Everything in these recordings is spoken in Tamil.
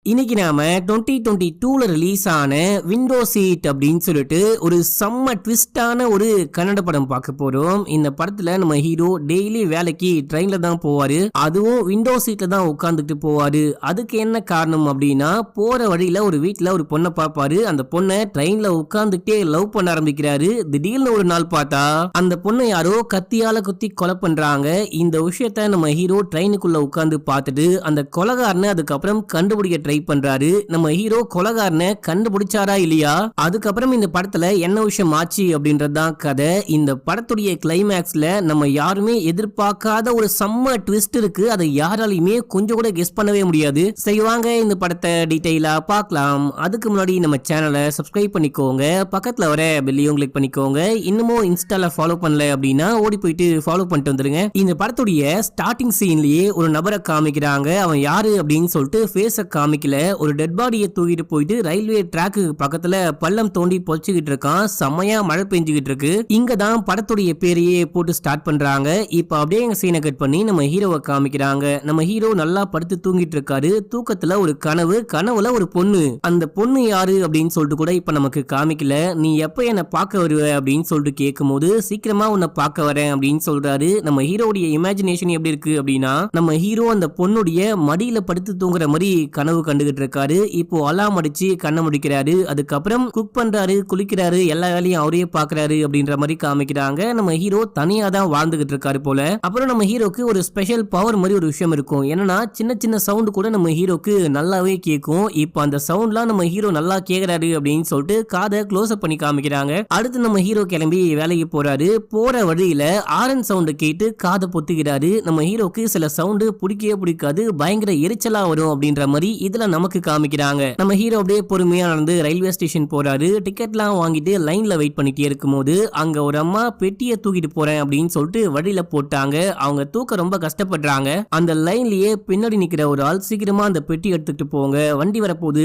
இன்னைக்கு நாம 2022ல ரிலீஸ் ஆன விண்டோ சீட் அப்படின்னு சொல்லிட்டு ஒரு செம்ம ட்விஸ்டான ஒரு கன்னட படம் பார்க்க போறோம். இந்த படத்துல நம்ம ஹீரோ டெய்லி வேலைக்கு ட்ரெயின்ல தான் போவாரு, அதுவும் விண்டோ சீட்ல தான் உட்கார்ந்துட்டு போவாரு. அதுக்கு என்ன காரணம் அப்படின்னா, போற வழியில ஒரு வீட்டுல ஒரு பொண்ணை பார்ப்பாரு. அந்த பொண்ணை ட்ரெயின்ல உட்கார்ந்துட்டே லவ் பண்ண ஆரம்பிக்கிறாரு. திடீர்னு ஒரு நாள் பார்த்தா அந்த பொண்ணை யாரோ கத்தியால குத்தி கொலை பண்றாங்க. இந்த விஷயத்த நம்ம ஹீரோ ட்ரெயினுக்குள்ள உட்கார்ந்து பார்த்துட்டு அந்த கொலைகாரனை அதுக்கப்புறம் கண்டுபிடிக்க ட்ரை பண்றாரு. நம்ம ஹீரோ கொலைகாரனை கண்டுபிடிச்சாரா இல்லையா, அதுக்கப்புறம் இந்த படத்துல என்ன விஷயம் ஆச்சு அப்படின்றதுதான் கதை. இந்த படத்துடைய கிளைமேக்ஸ்ல நம்ம யாருமே எதிர்பார்க்காத ஒரு செம்ம ட்விஸ்ட் இருக்கு. அதை யாராலையுமே கொஞ்சம் கூட கெஸ் பண்ணவே முடியாது. சரி வாங்க இந்த படத்தை டீடைலா பார்க்கலாம். அதுக்கு முன்னாடி நம்ம சேனலை சப்ஸ்கிரைப் பண்ணிக்கோங்க, பக்கத்துல வர பெல்லையும் கிளிக் பண்ணிக்கோங்க. இன்னமும் இன்ஸ்டால ஃபாலோ பண்ணல அப்படின்னா ஓடி போயிட்டு ஃபாலோ பண்ணிட்டு வந்துருங்க. இந்த படத்துடைய ஸ்டார்டிங் சீன்லயே ஒரு நபரை காமிக்கிறாங்க. அவன் யாரு அப்படின்னு சொல்லிட்டு ஃபேஸ காமிக்கல. ஒரு டெட் பாடியை தூக்கிட்டு போயிட்டு ரயில்வே ட்ராக்கு பக்கத்துல பள்ளம் தோண்டி பொச்சுக்கிட்டு இருக்கான். செம்மையா மழை பெஞ்சுக்கிட்டு இருக்கு. இங்க தான் படத்துடைய பேரையே போட்டு ஸ்டார்ட் பண்றாங்க. இப்ப அப்படியே எங்க சீனை கட் பண்ணி நம்ம ஹீரோவை காமிக்கிறாங்க. நம்ம ஹீரோ நல்லா படுத்து தூங்கிட்டு இருக்காரு. தூக்கத்துல ஒரு கனவு, கனவுல ஒரு பொண்ணு. அந்த பொண்ணு யாரு அப்படின்னு சொல்லிட்டு கூட இப்ப நமக்கு காமிக்கல. நீ எப்ப என்ன பார்க்க வருவ அப்படின்னு சொல்லிட்டு கேட்கும் போது சீக்கிரமா உன்னை பார்க்க வரேன் அப்படின்னு சொல்றாரு. நம்ம ஹீரோடைய இமேஜினேஷன் எப்படி இருக்கு அப்படின்னா, நம்ம ஹீரோ அந்த பொண்ணுடைய மடியில படுத்து தூங்குற மாதிரி கனவு கண்டுகிட்டு இருக்காரு. இப்போ அலாம் அடிச்சு கண்ணை முடிக்கிறாரு. அதுக்கப்புறம் குக் பண்றாரு, குளிக்கிறாரு, எல்லா வேலையும் அவரே பாக்குறாரு அப்படின்ற மாதிரி காமிக்கிறாங்க. நம்ம ஹீரோ தனியா தான் வாழ்ந்துகிட்டு இருக்காரு போல. அப்புறம் நம்ம ஹீரோக்கு ஒரு ஸ்பெஷல் பவர் மாதிரி ஒரு விஷயம் இருக்கும். என்னன்னா சின்ன சின்ன சவுண்ட் கூட நம்ம ஹீரோக்கு நல்லாவே கேட்கும். இப்போ அந்த சவுண்ட்லாம் நம்ம ஹீரோ நல்லா கேக்குறாரு அப்படின்னு சொல்லிட்டு காதை க்ளோஸ் அப் பண்ணி காமிக்கிறாங்க. அடுத்து நம்ம ஹீரோ கிளம்பி வேலைக்கு போறாரு. போற வழியில ஆரன் சவுண்ட் கேட்டு காதை பொத்துக்கிறாரு. நம்ம ஹீரோக்கு சில சவுண்ட் பிடிக்கவே பிடிக்காது, பயங்கர எரிச்சலா வரும் அப்படின்ற மாதிரி இதுல நமக்கு காமிக்கிறாங்க. நம்ம ஹீரோ அப்படியே பொறுமையா நடந்து ரயில்வே ஸ்டேஷன் போறாரு. டிக்கெட்லாம் வாங்கிட்டு லைன்ல வெயிட் பண்ணிட்டே இருக்கும்போது அங்க ஒரு அம்மா பெட்டியை தூக்கிட்டு போறேன் அப்படின்னு சொல்லிட்டு வழியில போட்டாங்க. அவங்க தூக்க ரொம்ப கஷ்டப்படுறாங்க. அந்த லைன்லயே பின்னாடி நிக்கிற ஒரு ஆள் சீக்கிரமா அந்த பெட்டி எடுத்துட்டு போங்க, வண்டி வரப்போகுது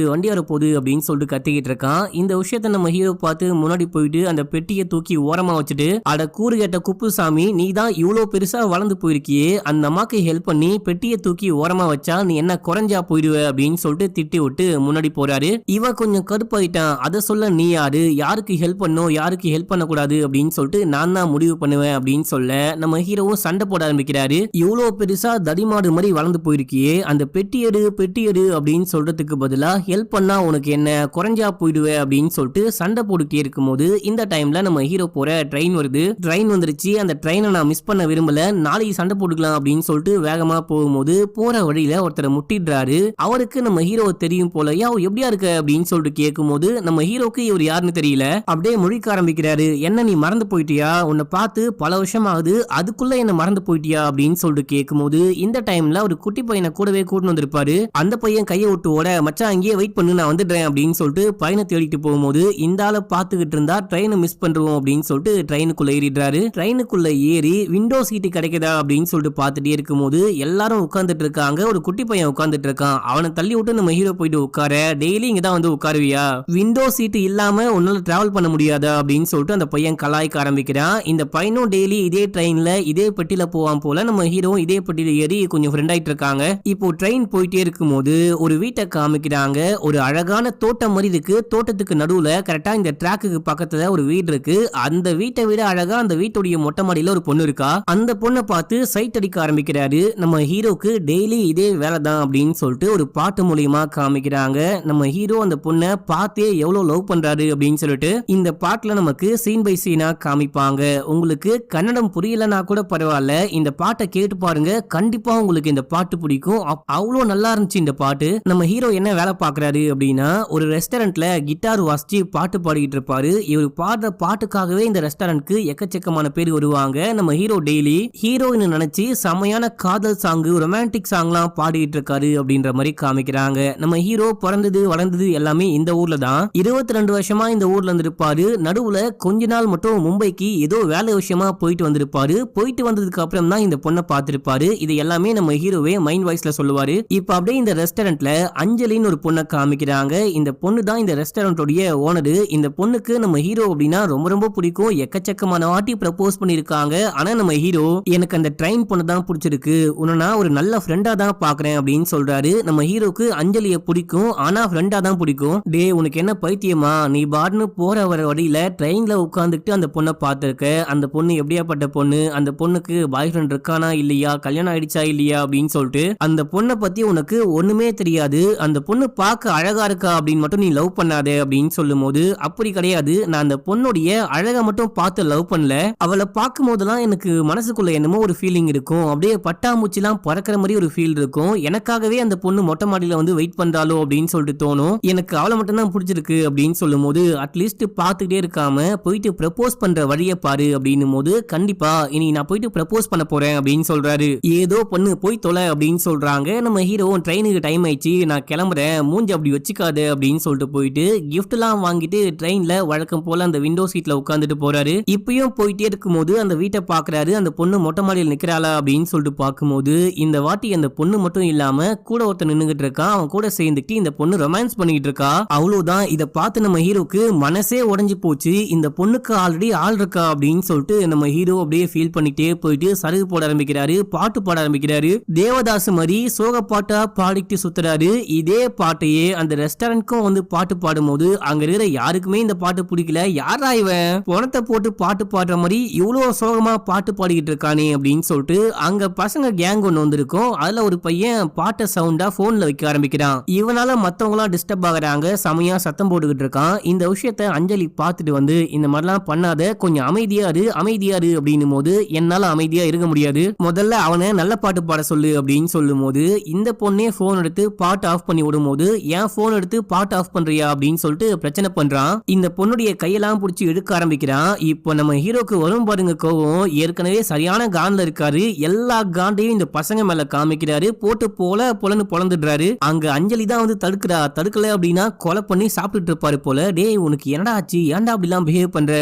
அப்படின்னு சொல்லிட்டு கத்திக்கிட்டு இருக்கான். இந்த விஷயத்த நம்ம ஹீரோ பார்த்து முன்னாடி போயிட்டு அந்த பெட்டியை தூக்கி ஓரமா வச்சுட்டு, அட கூறு கேட்ட குப்புசாமி, நீ தான் இவ்வளவு பெருசா வளர்ந்து போயிருக்கியே, அந்த அம்மாக்கு ஹெல்ப் பண்ணி பெட்டியை தூக்கி ஓரமா வச்சா நீ என்ன குறைஞ்சா போயிடுவ அப்படின்னு சொல்லிட்டு திட்டி விட்டு முன்னாடி போறாரு. இவன் கொஞ்சம் கடுப்பாயிட்டான். அதை சொல்ல நீ யாரு, யாருக்கு ஹெல்ப் பண்ணும் யாருக்கு ஹெல்ப் பண்ணக்கூடாது அப்படின்னு சொல்லிட்டு நான் தான் முடிவு பண்ணுவேன் அப்படின்னு சொல்ல நம்ம ஹீரோவும் சண்டை போட ஆரம்பிக்கிறாரு. இவ்வளவு பெருசா தடிமாடு மாதிரி வளர்ந்து போயிருக்கியே, அந்த பெட்டி எடு அப்படின்னு சொல்றதுக்கு பதிலா ஹெல்ப் பண்ணா உனக்கு என்ன, குறைஞ்சா போயிடுவே அப்படின்னு சொல்லிட்டு சண்டை போட்டுட்டே இருக்கும்போது இந்த டைம்ல நம்ம ஹீரோ போற ட்ரெயின் வருது. ட்ரெயின் வந்துருச்சு. அந்த ட்ரெயினை நான் மிஸ் பண்ண விரும்பல, நாளைக்கு சண்டை போட்டுக்கலாம் அப்படின்னு சொல்லிட்டு வேகமா போகும்போது போற வழியில ஒருத்தரை முட்டிடுறாரு. அவருக்கு நம்ம ஹீரோ தெரியும் போல. எப்படியா இருக்க அப்படின்னு சொல்லிட்டு கேட்கும்போது நம்ம ஹீரோக்கு இவர் யாருன்னு தெரியல. அப்படியே முழிக்க ஆரம்பிக்கிறாரு. என்ன நீ மறந்து போயிட்டியா, உன்னை பார்த்து பல வருஷம் ஆகுது, அதுக்குள்ள என்ன மறந்து போயிட்டியா அப்படின்னு சொல்லிட்டு கேட்கும்போது இந்த டைம்ல ஒரு குட்டி பையனை கூடவே கூட்டு வந்திருப்பாரு. அந்த பையன் கையை விட்டு ஓட, மச்சான் அங்கேயே வெயிட் பண்ணு நான் வந்துடுறேன் அப்படின்னு சொல்லிட்டு பையனை தேடிட்டு போகும்போது இந்த ஆளை பார்த்துக்கிட்டு இருந்தா ட்ரெயினை மிஸ் பண்றோம் அப்படின்னு சொல்லிட்டு ட்ரெயினுக்குள்ள ஏறிடுறாரு. ட்ரெயினுக்குள்ள ஏறி விண்டோ சீட்டு கிடைக்குதா அப்படின்னு சொல்லிட்டு பார்த்துட்டே இருக்கும்போது எல்லாரும் உட்கார்ந்துட்டு இருக்காங்க. ஒரு குட்டி பையன் உட்கார்ந்துட்டு இருக்கான். அவனை தள்ளி விட்டு நம்ம ஹீரோ போயிட்டு உட்கார, டெய்லி இங்க தான் வந்து உட்காருவியா, விண்டோ சீட்டு இல்லாம உன்னால டிராவல் பண்ண முடியாதா அப்படின்னு சொல்லிட்டு அந்த பையன் கலாய்க்க ஆரம்பிக்கிறான். இந்த பையனும் டெய்லி இதே ட்ரெயின்ல இதே பெட்டியில போவான் போல. நம்ம ஹீரோ இதே பெட்டியில ஏறி கொஞ்சம் ஃப்ரெண்ட் ஆயிட்டு இருக்காங்க. இப்போ ட்ரெயின் போயிட்டே இருக்கும்போது ஒரு வீட்டை காமிக்கிறாங்க. ஒரு அழகான தோட்டம் மாதிரி இருக்கு. தோட்டத்துக்கு நடுவுல கரெக்டா இந்த ட்ராக்குக்கு பக்கத்துல ஒரு வீடு இருக்கு. அந்த வீட்டை விட அழகா அந்த வீட்டுடைய மொட்டை மாடியில ஒரு பொண்ணு இருக்கா. அந்த பொண்ணை பார்த்து சைட் அடிக்க ஆரம்பிக்கிறாரு. நம்ம ஹீரோக்கு டெய்லி இதே வேலை தான் அப்படின்னு சொல்லிட்டு ஒரு பாட்டு மூலியமா காமிக்கிறாங்க. நம்ம ஹீரோ அந்த பொண்ணை பார்த்தே எவ்வளவு லவ் பண்றாரு அப்படின்னு சொல்லிட்டு இந்த பாட்டுல நமக்கு சீன் பை சீனா காமிப்பாங்க. உங்களுக்கு கன்னடம் புரியலனா கூட பரவாயில்ல, இந்த பாட்டை கேட்டு பாருங்க, கண்டிப்பா உங்களுக்கு இந்த பாட்டு பிடிக்கும். அவ்வளவு நல்லா இருந்துச்சு இந்த பாட்டு. நம்ம ஹீரோ என்ன வேலை பாக்குறாரு அப்படின்னா, ஒரு ரெஸ்டாரண்ட்ல கிட்டார் வாசிச்சு பாட்டு பாடிட்டு இருப்பாரு. இவர் பாடுற பாட்டுக்காகவே இந்த ரெஸ்டாரண்ட்க்கு எக்கச்சக்கமான பேர் வருவாங்க. நம்ம ஹீரோ டெய்லி ஹீரோயின் நினைச்சு செமையான காதல் சாங், ரொமான்டிக் சாங்லாம் பாடிட்டு இருக்காரு அப்படின்ற மாதிரி காமிக்கிறாங்க. நம்ம ஹீரோ பிறந்தது வளர்ந்தது எல்லாமே இந்த ஊர்ல தான். 22 வருஷமா இந்த ஊர்ல இருந்திருப்பாரு. நடுவுல கொஞ்ச நாள் மட்டும் மும்பைக்கு ஏதோ வேலை விஷயமா போயிட்டு வந்திருப்பாரு. போயிட்டு வந்ததுக்கு அப்புறம் தான் இந்த பொண்ணை பார்த்திருப்பாரு. இது எல்லாமே நம்ம ஹீரோவே மைண்ட் வாய்ஸ்ல சொல்லுவாரு. இப்ப அப்படியே இந்த ரெஸ்டாரண்ட்ல அஞ்சலின்னு ஒரு பொண்ணை காமிக்கிறாங்க. இந்த பொண்ணு தான் இந்த ரெஸ்டாரண்டோடைய ஓனரு. இந்த பொண்ணுக்கு நம்ம ஹீரோ அப்படின்னா ரொம்ப ரொம்ப பிடிக்கும். எக்கச்சக்கமான வாட்டி ப்ரப்போஸ் பண்ணிருக்காங்க. ஆனா நம்ம ஹீரோ எனக்கு அந்த ட்ரெயின் பொண்ணு தான் பிடிச்சிருக்கு, உன்னை நான் ஒரு நல்ல ஃப்ரெண்டா தான் பாக்குறேன் அப்படின்னு சொல்றாரு. நம்ம ஹீரோக்கு அஞ்சலிய பிடிக்கும், ஆனா ஃப்ரெண்டா தான் பிடிக்கும். டே உனக்கு என்ன பைத்தியமா, நீ பாட்னு போற வர வழியில ட்ரெயின்ல உட்காந்துட்டு அந்த பொண்ணை பார்த்திருக்க, அந்த பொண்ணு எப்படியாப்பட்ட பொண்ணு, அந்த பொண்ணுக்கு பாய் ஃப்ரெண்ட் இருக்கானா இல்லையா, கல்யாணம் ஆயிடுச்சா இல்லையா அப்படின்னு சொல்லிட்டு அந்த பொண்ணை பத்தி உனக்கு ஒண்ணுமே தெரியாது, அந்த பொண்ணு பார்க்க அழகா இருக்கா அப்படின்னு மட்டும் நீ லவ் பண்ணாதே அப்படின்னு சொல்லும் போது, அப்படி கிடையாது, நான் அந்த பொண்ணுடைய அழகை மட்டும் பார்த்து லவ் பண்ணல, அவளை பார்க்கும் போதெல்லாம் எனக்கு மனசுக்குள்ள என்னமோ ஒரு ஃபீலிங் இருக்கும், அப்படியே பட்டாம்பூச்சிலாம் பறக்கிற மாதிரி ஒரு ஃபீல் இருக்கும், எனக்காகவே அந்த பொண்ணு மொட்டை மாடியில வந்து வெயிட் பண்றாளோ அப்படின்னு சொல்லிட்டு தோணும், எனக்கு அவளை மட்டும் தான் பிடிச்சிருக்கு அப்படின்னு சொல்லும் போது, அட்லீஸ்ட் பார்த்துட்டே இருக்காம போயிட்டு ப்ரப்போஸ் பண்ற வழியை பாரு அப்படின்னும் போது, கண்டிப்பா இனி நான் போயிட்டு ப்ரப்போஸ் பண்ண போறேன் அப்படின்னு சொல்றாரு. ஏதோ பொண்ணு போய் தொலை அப்படின்னு சொல்றாங்க. நம்ம ஹீரோ ட்ரெயினுக்கு டைம் ஆயிடுச்சு, நான் கிளம்புறேன், மூஞ்சி அப்படி வச்சுக்காது அப்படின்னு சொல்லிட்டு போயிட்டு கிஃப்ட் எல்லாம் வாங்கிட்டு ட்ரெயின்ல வழக்கம் போல அந்த விண்டோ சீட்ல உட்காந்துட்டு போறாரு. இப்பயும் போயிட்டே இருக்கும்போது அந்த வீட்டை பாக்குறாரு, அந்த பொண்ணு மொட்டை மாடியில் நிக்கிறாளா அப்படின்னு சொல்லிட்டு பார்க்கும்போது, இந்த வாட்டி அந்த பொண்ணு மட்டும் இல்லாம கூட ஒருத்தர் நின்னுகிட்டு இருக்கான், அவன் கூட சேர்ந்துட்டு இந்த பொண்ணு ரொமான்ஸ் பண்ணிட்டு இருக்கா. அவ்வளவுதான், இதை பார்த்து நம்ம ஹீரோக்கு மனசே உடைஞ்சு போச்சு, இந்த பொண்ணுக்கு ஆல்ரெடி ஆள் இருக்கா அப்படின்னு சொல்லிட்டு நம்ம ஹீரோ அப்படியே ஃபீல் பண்ணிட்டே போயிட்டு சருகு போட ஆரம்பிக்கிறாரு, பாட்டு பாட ஆரம்பிக்கிறாரு. தேவதாஸ் மாதிரி சோக பாட்டா பாடிட்டு சுத்துறாரு. இதே பாட்டையே அந்த ரெஸ்டாரண்ட்க்கும் வந்து பாட்டு பாடும்போது அங்க இருக்கிற யாருக்குமே இந்த பாட்டு பிடிக்கல, யாரா இவன் பணத்தை போட்டு பாட்டு பாடுற மாதிரி இவ்வளவு சோகமா பாட்டு பாடிக்கிட்டு இருக்கானே அப்படின்னு சொல்லிட்டு அங்க பசங்க கேங் ஒண்ணு வந்திருக்கும், அதுல ஒரு பையன் பாட்டை சவுண்டா போன்ல வைக்க ஆரம்பிக்கிறான். இவனால மத்தவங்க எல்லாம் டிஸ்டர்ப் ஆகுறாங்க, செமையா சத்தம் போட்டுக்கிட்டு இருக்கான். இந்த விஷயத்த அஞ்சலி பார்த்துட்டு வந்து, இந்த மாதிரிலாம் பண்ணாத, கொஞ்சம் அமைதியாரு அமைதியாரு அப்படின்னும் போது, என்னால அமைதியா இருக்க முடியாது, முதல்ல அவனை நல்ல பாட்டு பாட சொல்லு அப்படின்னு சொல்லும் போது, இந்த பொண்ணே போன் எடுத்து பாட்டு ஆஃப் பண்ணி விடும் போது, ஏன் போன் எடுத்து பாட்டு ஆஃப் பண்றியா அப்படின்னு சொல்லிட்டு பிரச்சனை பண்றான். இந்த பொண்ணுடைய கையெல்லாம் பிடிச்சி எடுக்க ஆரம்பிக்கிறான். இப்போ நம்ம ஹீரோக்கு வரும் பாருங்க கோவம், ஏற்கனவே சரியான கான்ல இருக்காரு, எல்லா காண்டையும் இந்த பசங்க மேல காமிக்கிறாரு, போட்டு பொலன்னு பொழந்துடுறாரு. அங்க அஞ்சலி தான் வந்து தடுக்கிறா, தடுக்கல அப்படின்னா கொலை பண்ணி சாப்பிட்டுட்டு இருப்பாரு போல. டேய் உனக்கு என்னடா ஆச்சு, ஏன்டா அப்படிலாம் பிஹேவ் பண்ற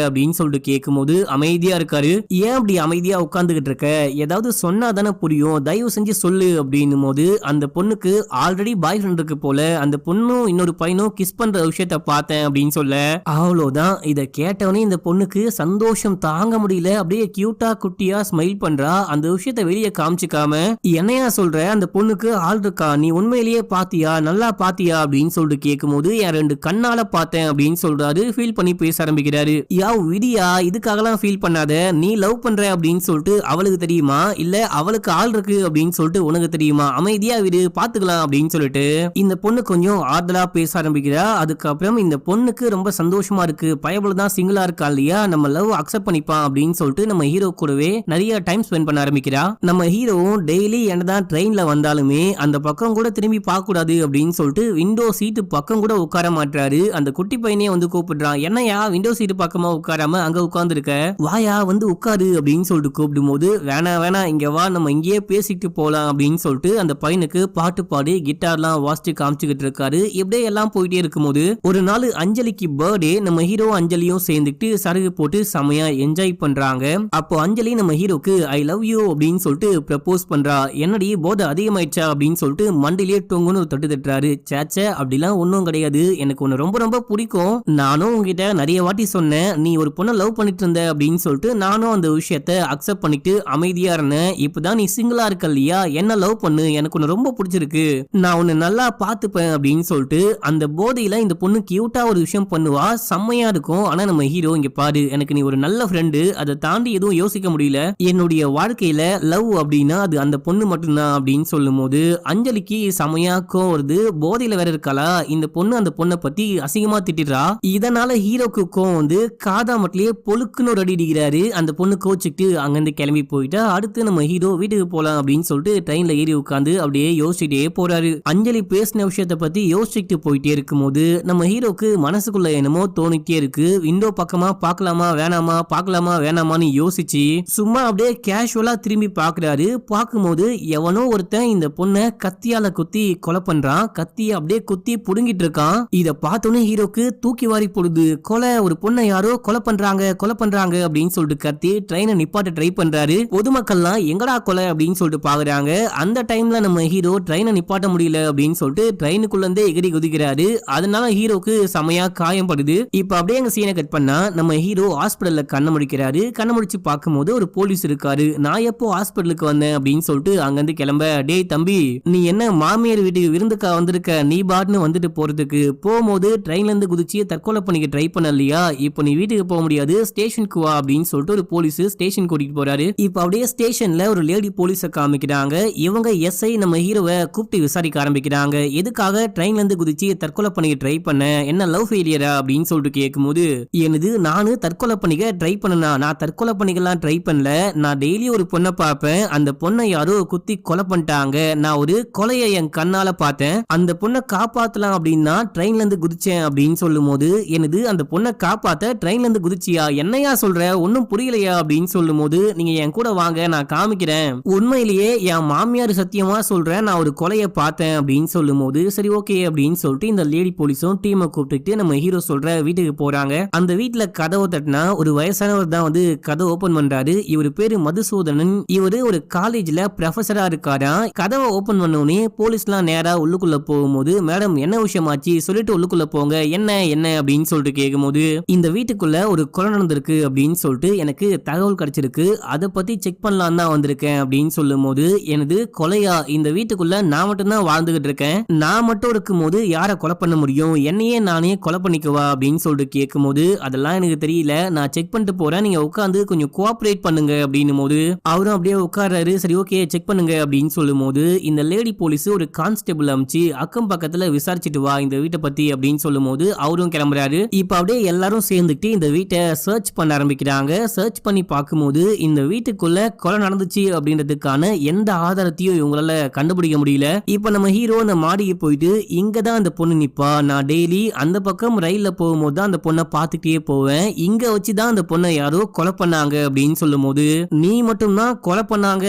அப்படின்னு சொல்லிட்டு கேட்கும் போது அமைதியா இருக்காரு. ஏன் அப்படி அமைதியா உட்கார்ந்துகிட்டு இருக்க, ஏதாவது சொன்னா தானே புரியும், தயவு செஞ்சு சொல்லு அப்படின்னும் போது, அந்த பொண்ணுக்கு ஆல்ரெடி பாய் ஃப்ரெண்ட் இருக்கு போல, அந்த பொண்ணும் இன்னொரு பையனும் கிஸ் பண்ற விஷயத்த பார்த்தேன் அப்படின்னு சொல்ல, அவ்வளவுதான். இத கேட்டவனே இந்த பொண்ணுக்கு சந்தோஷம் தாங்க முடியல, அப்படியே கியூட்டா குட்டியா ஸ்மைல் பண்றா. அந்த விஷயத்த வெளியே காமிச்சிக்காம, என்னையா சொல்ற, அந்த பொண்ணுக்கு ஆள் இருக்கா, நீ உண்மையிலேயே பாத்தியா, நல்லா பாத்தியா அப்படின்னு சொல்லிட்டு கேட்கும் போது, என் 2 கண்ணால பார்த்தேன் அப்படின்னு சொல்றாரு. ஃபீல் பண்ணி பேச ஆரம்பிக்கிறாரு. யாவ் விதியா, இதுக்காகலாம் ஃபீல் பண்ணாத, நீ லவ் பண்ற அப்படின்னு சொல்லிட்டு அவளுக்கு தெரியுமா, இல்ல அவளுக்கு ஆள் இருக்கு அப்படின்னு சொல்லிட்டு உனக்கு தெரியுமா, அமைதியா விடு பாத்துக்கலாம் அப்படின்னு சொல்லிட்டு இந்த பொண்ணு கொஞ்சம் ஆறுதலா பேச ஆரம்பிக்கிறா. அதுக்கப்புறம் இந்த பொண்ணுக்கு ரொம்ப சந்தோஷமா இருக்கு, பயபுல தான் சிங்கிளா இருக்கா இல்லையா, நம்ம லவ் அக்செப்ட் பண்ணிப்பான் அப்படின்னு சொல்லிட்டு நம்ம ஹீரோ கூடவே நிறைய டைம் ஸ்பெண்ட் பண்ண ஆரம்பிக்கிறா. நம்ம ஹீரோவும் டெய்லி என்னதான் ட்ரெயின்ல வந்தாலுமே அந்த பக்கம் கூட திரும்பி பார்க்க கூடாது அப்படின்னு சொல்லிட்டு விண்டோ சீட்டு பக்கம் கூட உட்கார மாட்டாரு. அந்த குட்டி பையனே வந்து கூப்பிடுறான், என்னையா விண்டோ சீட்டு பக்கமா உட்காராம அங்க உட்கார்ந்து இருக்க, வாயா வந்து உட்காரு அப்படின்னு சொல்லிட்டு கூப்பிடும் போது, வேணா இங்க வா, நம்ம இங்கேயே பேசிட்டு போலாம் அப்படின்னு சொல்லிட்டு அந்த பையனுக்கு பாட்டு பாடி கிட்டார்லாம் வாசிச்சு காமிச்சுக்கிட்டு இருக்காரு. இப்படியே எல்லாம் போயிட்டே இருக்கும்போது ஒரு நாள் அஞ்சலிக்கு பர்த்டே, நம்ம ஹீரோ அஞ்சலியும் சேர்ந்துட்டு சருகு போட்டு செமையா என்ஜாய் பண்றாங்க. அப்போ அஞ்சலி நம்ம ஹீரோக்கு ஐ லவ் யூ அப்படின்னு சொல்லிட்டு ப்ரப்போஸ் பண்றா. என்னடி போதை அதிகமாயிடுச்சா அப்படின்னு சொல்லிட்டு மண்டிலேயே டொங்குன்னு ஒரு தட்டு தட்டுறாரு. சேச்சே அப்படிலாம் ஒன்னும் கிடையாது, எனக்கு உன்னை ரொம்ப ரொம்ப பிடிக்கும், நானும் உங்ககிட்ட நிறைய வாட்டி சொன்னேன், நீ ஒரு பொண்ணை லவ் பண்ணிட்டு இருந்த அப்படின்னு சொல்லிட்டு நானும் அந்த விஷயத்த அக்செப்ட் பண்ணிட்டு அமைதியா இருந்தேன், இப்பதான் நீ சிங்கிளா இருக்க இல்லையா, என்ன லவ் பண்ணு, எனக்கு உன்னை ரொம்ப பிடிச்சிருக்கு, நான் உன்னை நல்லா பாத்துப்பேன் அப்படின்னு சொல்லிட்டு அந்த போதையில இந்த பொண்ணு கியூட்டா ஒரு விஷயம் பண்ணுவா, செம்மையா இருக்கும். ஆனா நம்ம ஹீரோ, இங்க பாரு, எனக்கு நீ ஒரு நல்ல ஃப்ரெண்டு, அதை தாண்டி எதுவும் யோசிக்க முடியல, என்னுடைய வாழ்க்கையில லவ் அப்படின்னா அது அந்த பொண்ணு மட்டும்தான் அப்படின்னு சொல்லும் போது அஞ்சலிக்கு செமையா கோவம் வருது. போதையில வேற இருக்காளா இந்த பொண்ணு, அந்த பொண்ணை பத்தி அசிங்கமா திட்டிடுறா. இதனால ஹீரோக்கு கோவம் வந்து காதா மட்டும் பொழுக்குன்னு ஒரு அடி அடிக்கிறாரு. அந்த பொண்ணு கோச்சுக்கிட்டு அங்கிருந்து கிளம்பி போயிட்டா. அடுத்து நம்ம ஹீரோ வீட்டுக்கு போலாம் அப்படின்னு சொல்லிட்டு ட்ரெயின்ல ஏறி உட்காந்து அப்படியே யோசிச்சுட்டே போறாரு. அஞ்சலி பேசின விஷயத்த பத்தி யோசிச்சுட்டு போயிட்டே இருக்கும் போது நம்ம ஹீரோக்கு மனசுக்குள்ள என்னமோ தோணிட்டே இருக்கு. விண்டோ பக்கமா பாக்கலாமா வேணாமா, பாக்கலாமா வேணாமான்னு யோசிச்சு சும்மா அப்படியே கேஷுவலா திரும்பி பாக்குறாரு. பார்க்கும்போது எவனோ ஒருத்தன் இந்த பொண்ணை கத்தியால குத்தி கொலை பண்றான். கத்திய அப்படியே குத்தி புடுங்கிட்டு இருக்கான். இத பார்த்தோன்னே ஹீரோக்கு தூக்கி வாரி போடுது. கொலை, ஒரு பொண்ணை யாரோ கொலை பண்றாங்க அப்படின்னு சொல்லிட்டு கத்தி ட்ரெயினை நிப்பாட்ட ட்ரை பண்றாரு. பொதுமக்கள்லாம் எங்கடா கொலை அப்படின்னு சொல்லிட்டு பாக்குறாங்க. அந்த டைம்ல நம்ம ஹீரோ ட்ரெயினை நிப்பாட்ட முடியல அப்படின்னு சொல்லிட்டு ட்ரெயினுக்குள்ள இருந்தே எகிரி குதிக்கிறாரு. அதனால ஹீரோக்கு செமையா காயம் படுது. இப்ப அப்படியே எங்க சீனை கட் பண்ணா நம்ம ஹீரோ ஹாஸ்பிடல்ல கண்ண முடிக்கிறாரு. கண்ண முடிச்சு பார்க்கும்போது ஒரு போலீஸ் இருக்காரு. நான் எப்போ ஹாஸ்பிடலுக்கு வந்தேன் அப்படின்னு சொல்லிட்டு அங்கிருந்து கிளம்ப, டேய் தம்பி, நீ என்ன மாமியார் வீட்டுக்கு வீட்டுக்கு விருந்துக்கா வந்திருக்க, நீ பாட்னு வந்துட்டு போறதுக்கு போகும்போது ட்ரெயின்ல இருந்து குதிச்சு தற்கொலை பண்ணிக்க ட்ரை பண்ண இல்லையா, இப்போ நீ வீட்டுக்கு போக முடியாது, ஸ்டேஷனுக்கு வா அப்படின்னு சொல்லிட்டு ஒரு போலீஸ் ஸ்டேஷன் கூட்டிட்டு போறாரு. இப்போ அப்படியே ஸ்டேஷன்ல ஒரு லேடி போலீஸ காமிக்கிறாங்க. இவங்க எஸ்ஐ நம்ம ஹீரோவை கூப்பிட்டு விசாரிக்க ஆரம்பிக்கிறாங்க. எதுக்காக ட்ரெயின்ல இருந்து குதிச்சு தற்கொலை பண்ணிக்க ட்ரை பண்ண, என்ன லவ் ஃபெயிலியரா அப்படின்னு சொல்லிட்டு கேட்கும்போது, எனது நானு தற்கொலை பண்ணிக்க ட்ரை பண்ணனா, நான் தற்கொலை பண்ணிக்கலாம் ட்ரை பண்ணல, நான் டெய்லி ஒரு பொண்ணை பார்ப்பேன், அந்த பொண்ணை யாரோ குத்தி கொலை பண்ணிட்டாங்க, நான் ஒரு கொலையை என் கண்ணால பார்த்தேன், அந்த பொண்ணை காப்பாத்தலாம் அப்படின்னா ட்ரெயின்ல இருந்து குதிச்சேன் அப்படின்னு சொல்லும் போது, எனது அந்த பொண்ணை காப்பாத்த ட்ரெயின்ல இருந்து குதிச்சியா, என்னையா சொல்ற, ஒன்னும் புரியலையா அப்படின்னு சொல்லும் போது, நீங்க என் கூட வாங்க நான் காமிக்கிறேன், உண்மையிலேயே என் மாமியார் சத்தியமா சொல்றேன், நான் ஒரு கொலையை பார்த்தேன் அப்படின்னு சொல்லும் போது, சரி ஓகே அப்படின்னு சொல்லிட்டு இந்த லேடி போலீஸும் டீமை கூப்பிட்டு நம்ம ஹீரோ சொல்ற வீட்டுக்கு போறாங்க. அந்த வீட்டுல கதவை தட்டினா ஒரு வயசானவர் தான் வந்து கதவை ஓபன் பண்றாரு. இவரு பேரு மதுசூதனன். இவரு ஒரு காலேஜ்ல ப்ரொஃபஸரா இருக்காரா. கதவை ஓபன் பண்ணோடனே போலீஸ்லாம் நேரா உள்ளுக்குள்ள போகும்போது, மேடம் என்ன விஷயமாச்சு சொல்லிட்டு உள்ளுக்குள்ள போங்க, என்ன என்ன அப்படின்னு சொல்லிட்டு கேட்கும்போது, இந்த வீட்டுக்குள்ள ஒரு கொலை நடந்திருக்கு அப்படின்னு சொல்லிட்டு எனக்கு தகவல் கிடைச்சிருக்கு, அதை பத்தி செக் பண்ணலாம் தான் வந்திருக்கேன் அப்படின்னு சொல்லும் போது, எனது கொலையா, இந்த வீட்டுக்குள்ள நான் மட்டும் தான் வாழ்ந்துகிட்டு இருக்கேன், நான் மட்டும் இருக்கும் போது யாரை கொலை பண்ண முடியும், என்னையே நானே கொலை பண்ணிக்குவா அப்படின்னு சொல்லிட்டு கேட்கும்போது, அதெல்லாம் எனக்கு தெரியல, நான் செக் பண்ணிட்டு போறேன், நீங்க உட்காந்து கொஞ்சம் கோஆபரேட் பண்ணுங்க அப்படின்னும் போது அவரும் அப்படியே உட்கார்றாரு. சரி ஓகே செக் பண்ணுங்க அப்படின்னு சொல்லும் போது, இந்த லேடி போலீஸ் ஒரு கான்ஸ்டபிள் அமைச்சு அக்கம் பக்கத்துல விசாரிச்சுட்டு வா இந்த வீட்டை பத்தி அப்படின்னு சொல்லும் போது அவரும் கிளம்புறாரு. இப்ப அப்படியே எல்லாரும் சேர்ந்துட்டு இந்த வீட்டை சர்ச் பண்ண ஆரம்பிக்கிறாங்க. சர்ச் பண்ணி பார்க்கும்போது இந்த வீட்டுக்குள்ள கொலை நடந்துச்சு அப்படின்றதுக்கான எந்த ஆதாரத்தையும் இவங்களால கண்டுபிடிக்க முடியல. இப்ப நம்ம ஹீரோ அந்த மாடிக்கு போயிட்டு, இங்கதான் அந்த பொண்ணு நிப்பா, நான் டெய்லி அந்த பக்கம் ரயில்ல போகும்போது தான் அந்த பொண்ணை பார்த்துட்டே போவேன், இங்க வச்சுதான் அந்த பொண்ணை யாரோ கொலை பண்ணாங்க அப்படின்னு சொல்லும் போது, நீ மட்டும் தான் கொலை பண்ணாங்க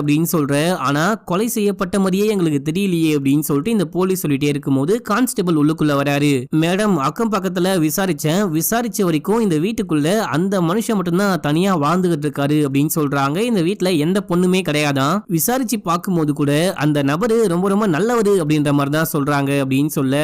அப்படின்னு சொல்ற, ஆனா கொலை செய்யப்பட்ட மாதிரியே எங்களுக்கு தெரியலையே அப்படின்னு சொல்லிட்டு இந்த போலீஸ் சொல்லிட்டே இருக்கும்போது கான்ஸ்டபிள் உள்ளுக்குள்ள வராரு. மேடம் அக்கம் பக்கத்துல விசாரிச்ச வரைக்கும் இந்த வீட்டுக்குள்ள அந்த மனுஷன் மட்டும் தான் தனியா வாழ்ந்துகிட்டு இருக்காரு அப்படின்னு சொல்றாங்க. இந்த வீட்டுல எந்த பொண்ணுமே கிடையாதான். விசாரிச்சு பார்க்கும்போது கூட அந்த நபரு ரொம்ப ரொம்ப நல்லவரு அப்படின்ற மாதிரி தான் சொல்றாங்க அப்படின்னு சொல்ல,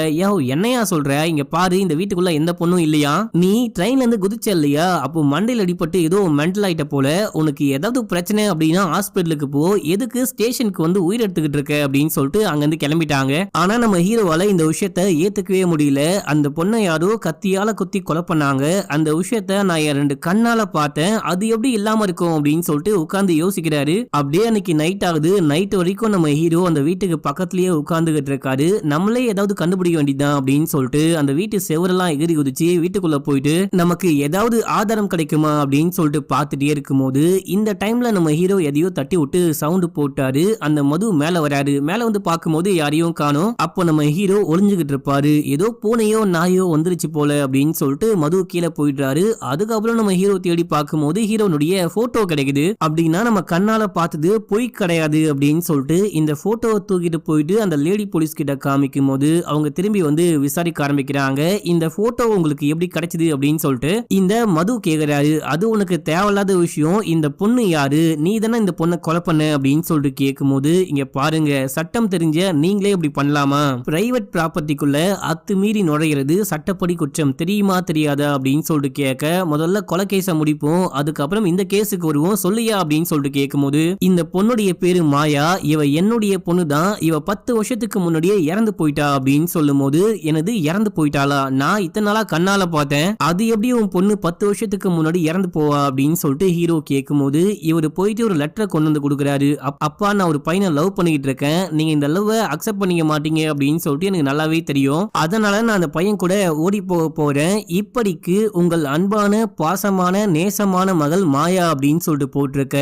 என்னையா சொல்ற, இங்க பாரு இந்த வீட்டுக்குள்ள எந்த பொண்ணும் இல்லையா, நீ ட்ரெயின்ல இருந்து குதிச்ச இல்லையா, அப்போ மண்டையில் அடிபட்டு ஏதோ மென்டல் ஆயிட்ட போல, உனக்கு ஏதாவது பிரச்சனை அப்படின்னா ஹாஸ்பிட்டலுக்கு போ, எதுக்கு ஸ்டேஷனுக்கு வந்து உயிர் எடுத்துக்கிட்டு இருக்க அப்படின்னு சொல்லிட்டு அங்க இருந்து கிளம்பிட்டாங்க. ஆனா நம்ம ஹீரோவால இந்த விஷயத்த ஏத்துக்கவே முடியல. அந்த பொண்ணை யாரோ கத்தியால குத்தி கொலை பண்ணாங்க, அந்த விஷயத்த நான் என் 2 கண்ணால பார்த்தேன், அது எப்படி இல்லாம இருக்கும் அப்படின்னு சொல்லிட்டு உட்கார்ந்து யோசிக்கிறாரு. அப்படியே அன்னைக்கு நைட் ஆகுது. நைட் வரைக்கும் நம்ம ஹீரோ அந்த வீட்டுக்கு பக்கத்துலயே உட்கார்ந்துகிட்டு இருக்காரு. நம்மளே ஏதாவது கண்டுபிடிக்க வேண்டியதுதான் அப்படின்னு சொல்லிட்டு அந்த வீட்டு செவரெல்லாம் எகிரி குதிச்சு வீட்டுக்குள்ள போயிட்டு நமக்கு ஏதாவது ஆதாரம் கிடைக்குமா அப்படின்னு சொல்லிட்டு பார்த்துட்டே இருக்கும்போது, இந்த டைம்ல நம்ம ஹீரோ எதையோ தட்டி விட்டு சவுண்ட் போட்டாரு. அந்த மது மேல வராரு. மேல வந்து பார்க்கும்போது யாரையும் காணோம். அப்போ நம்ம ஹீரோ ஒளிஞ்சுகிட்டு இருப்பாரு. ஏதோ பூனையோ நாயோ வந்துருச்சு போல அப்படின்னு சொல்லிட்டு மது கீழே போயிட்டாரு. அதுக்கப்புறம் நம்ம ஹீரோ தேடி பார்க்கும்போது ஹீரோனுடைய போட்டோ கிடைக்குது. அப்படின்னா நம்ம கண்ணால பார்த்தது பொய் கிடையாது அப்படின்னு சொல்லிட்டு இந்த போட்டோவை தூக்கிட்டு போயிட்டு அந்த லேடி போலீஸ் கிட்ட காமிக்கும் போது அவங்க திரும்பி வந்து விசாரிக்க ஆரம்பிக்கிறாங்க. இந்த போட்டோ உங்களுக்கு எப்படி கிடைச்சது அப்படின்னு சொல்லிட்டு இந்த மது கேக்குறாரு. அது உனக்கு தேவையில்லாத விஷயம், இந்த பொண்ணு யாரு, நீ தானே இந்த பொண்ணை கொலை பண்ண அப்படின்னு சொல்லிட்டு கேட்கும்போது, இங்க பாருங்க சட்டம் தெரிஞ்ச நீங்களே இப்படி பண்ணலாமா, பிரைவேட் ப்ராப்பர்ட்டிக்குள்ள அத்துமீறி நுழையிறது சட்டப்படி குற்றம், தெரியுமா தெரியாதா அப்படின்னு சொல்லிட்டு கேட்க, முதல்ல கொலை கேஸை முடிப்போம், அதுக்கப்புறம் இந்த கேஸுக்கு வருவோம் சொல்லியா அப்படின்னு சொல்லிட்டு கேட்கும்போது, இந்த பொண்ணுடைய பேரு மாயா, இவ என்னுடைய பொண்ணு தான், இவ 10 வருஷத்துக்கு முன்னாடியே இறந்து போயிட்டா அப்படின்னு சொல்லும் போது, எனது இறந்து போயிட்டாளா, நான் இத்தனை நாளா கண்ணால பார்த்தேன், அது எப்படி உன் பொண்ணு 10 வருஷத்துக்கு முன்னாடி இறந்து போவா அப்படின்னு சொல்லிட்டு ஹீரோ கேட்கும்போது, இவரு போயிட்டு ஒரு லெட்டரை கொண்டு வந்து கொடுக்குறாரு. அப்பா நான் ஒரு பையனை லவ் பண்ணிக்கிட்டு இருக்கேன், நீங்க இந்த லவ் அக்செப்ட் பண்ணிக்க மாட்டீங்க அப்படின்னு சொல்லிட்டு எனக்கு நல்லாவே தெரியும், அதனால நான் அந்த பையன் கூட ஓடி போக போறேன், இப்படிக்கு உங்கள் அன்பான பாசமான நேசமான மகள் மாயா அப்படின்னு சொல்லிட்டு போட்டிருக்க,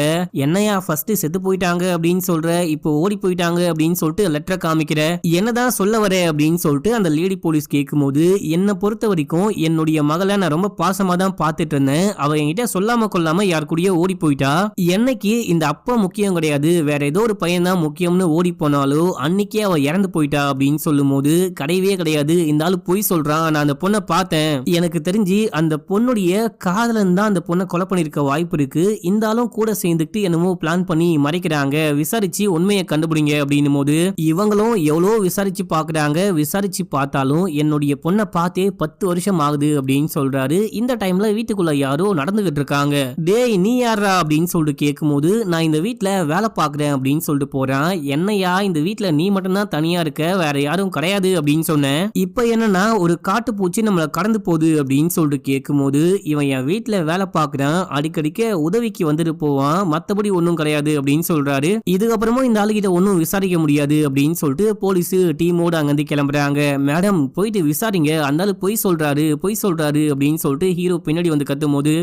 என்னையா ஃபர்ஸ்ட் செத்து போயிட்டாங்க அப்படின்னு சொல்ற, இப்போ ஓடி போயிட்டாங்க அப்படின்னு சொல்லிட்டு லெட்டரை காமிக்கிற, என்னதான் சொல்ல வர அப்படின்னு சொல்லிட்டு அந்த லேடி போலீஸ் கேட்கும்போது, என்னை பொறுத்த வரைக்கும் என்னுடைய மகளை நான் ரொம்ப பாசமா தான் பார்த்துட்டு இருந்தேன், அவ என்கிட்ட சொல்லாம கொள்ளாம யார் கூடயோ ஓடி போயிட்டா, என்னைக்கு இந்த அப்பா முக்கியம் கிடையாது, வேற ஏதோ ஒரு பையன் தான் முக்கியம்னு ஓடி போனாலும் அன்னைக்கே அவ இறந்து போயிட்டா அப்படின்னு சொல்லும் போது, கிடையவே கிடையாது, இந்த ஆளு பொய் சொல்றான், நான் அந்த பொண்ணை பார்த்தேன், எனக்கு தெரிஞ்சு அந்த பொண்ணுடைய காதலன் தான் அந்த பொண்ணை கொலை பண்ணிருக்க வாய்ப்பு இருக்கு, இந்த ஆளும் கூட சேர்ந்துட்டு என்னமோ பிளான் பண்ணி மறைக்கிறாங்க, விசாரிச்சு உண்மையை கண்டுபிடிங்க அப்படின்னும் போது இவங்களும் எவ்வளோ விசாரிச்சு பாக்குறாங்க, விசாரிச்சு பார்த்தாலும் என்னுடைய பொண்ணை பார்த்தே 10 வருஷம் ஆகுது அப்படின்னு சொல்றாரு. இந்த டைம்ல வீட்டுக்குள்ள யாரோ நடந்துகிட்டு இருக்காங்க. டேய் நீ யாரா அப்படின்னு சொல்லிட்டு கேட்கும்போது, நான் இந்த வீட்டுல வேலை பாக்குறேன் அப்படின்னு சொல்லிட்டு போறான். என்னையா இந்த வீட்டுல வீட்டுல நீ மட்டும்தான் தனியா இருக்க, வேற யாரும் கிடையாது அப்படின்னு சொன்னேன். இப்ப என்னன்னா ஒரு காட்டு பூச்சி நம்மள கடந்து போகுது அப்படின்னு சொல்லிட்டு கேட்கும்போது, இவன் என் வீட்டுல வேலை பாக்குறான், அடிக்கடிக்க உதவிக்கு வந்துட்டு போவான், மத்தபடி ஒன்னும் கிடையாது அப்படின்னு சொல்றாரு. இதுக்கப்புறமும் இந்த ஆளுகிட்ட ஒன்னும் விசாரிக்க முடியாது அப்படின்னு சொல்லிட்டு போலீஸ் டீமோட அங்கிருந்து கிளம்புறாங்க. மேடம் போயிட்டு விசாரிங்க, அந்த ஆளு பொய் சொல்றாரு அப்படின்னு சொல்லிட்டு ஹீரோ பின்னாடி வந்து கத்தும் போது,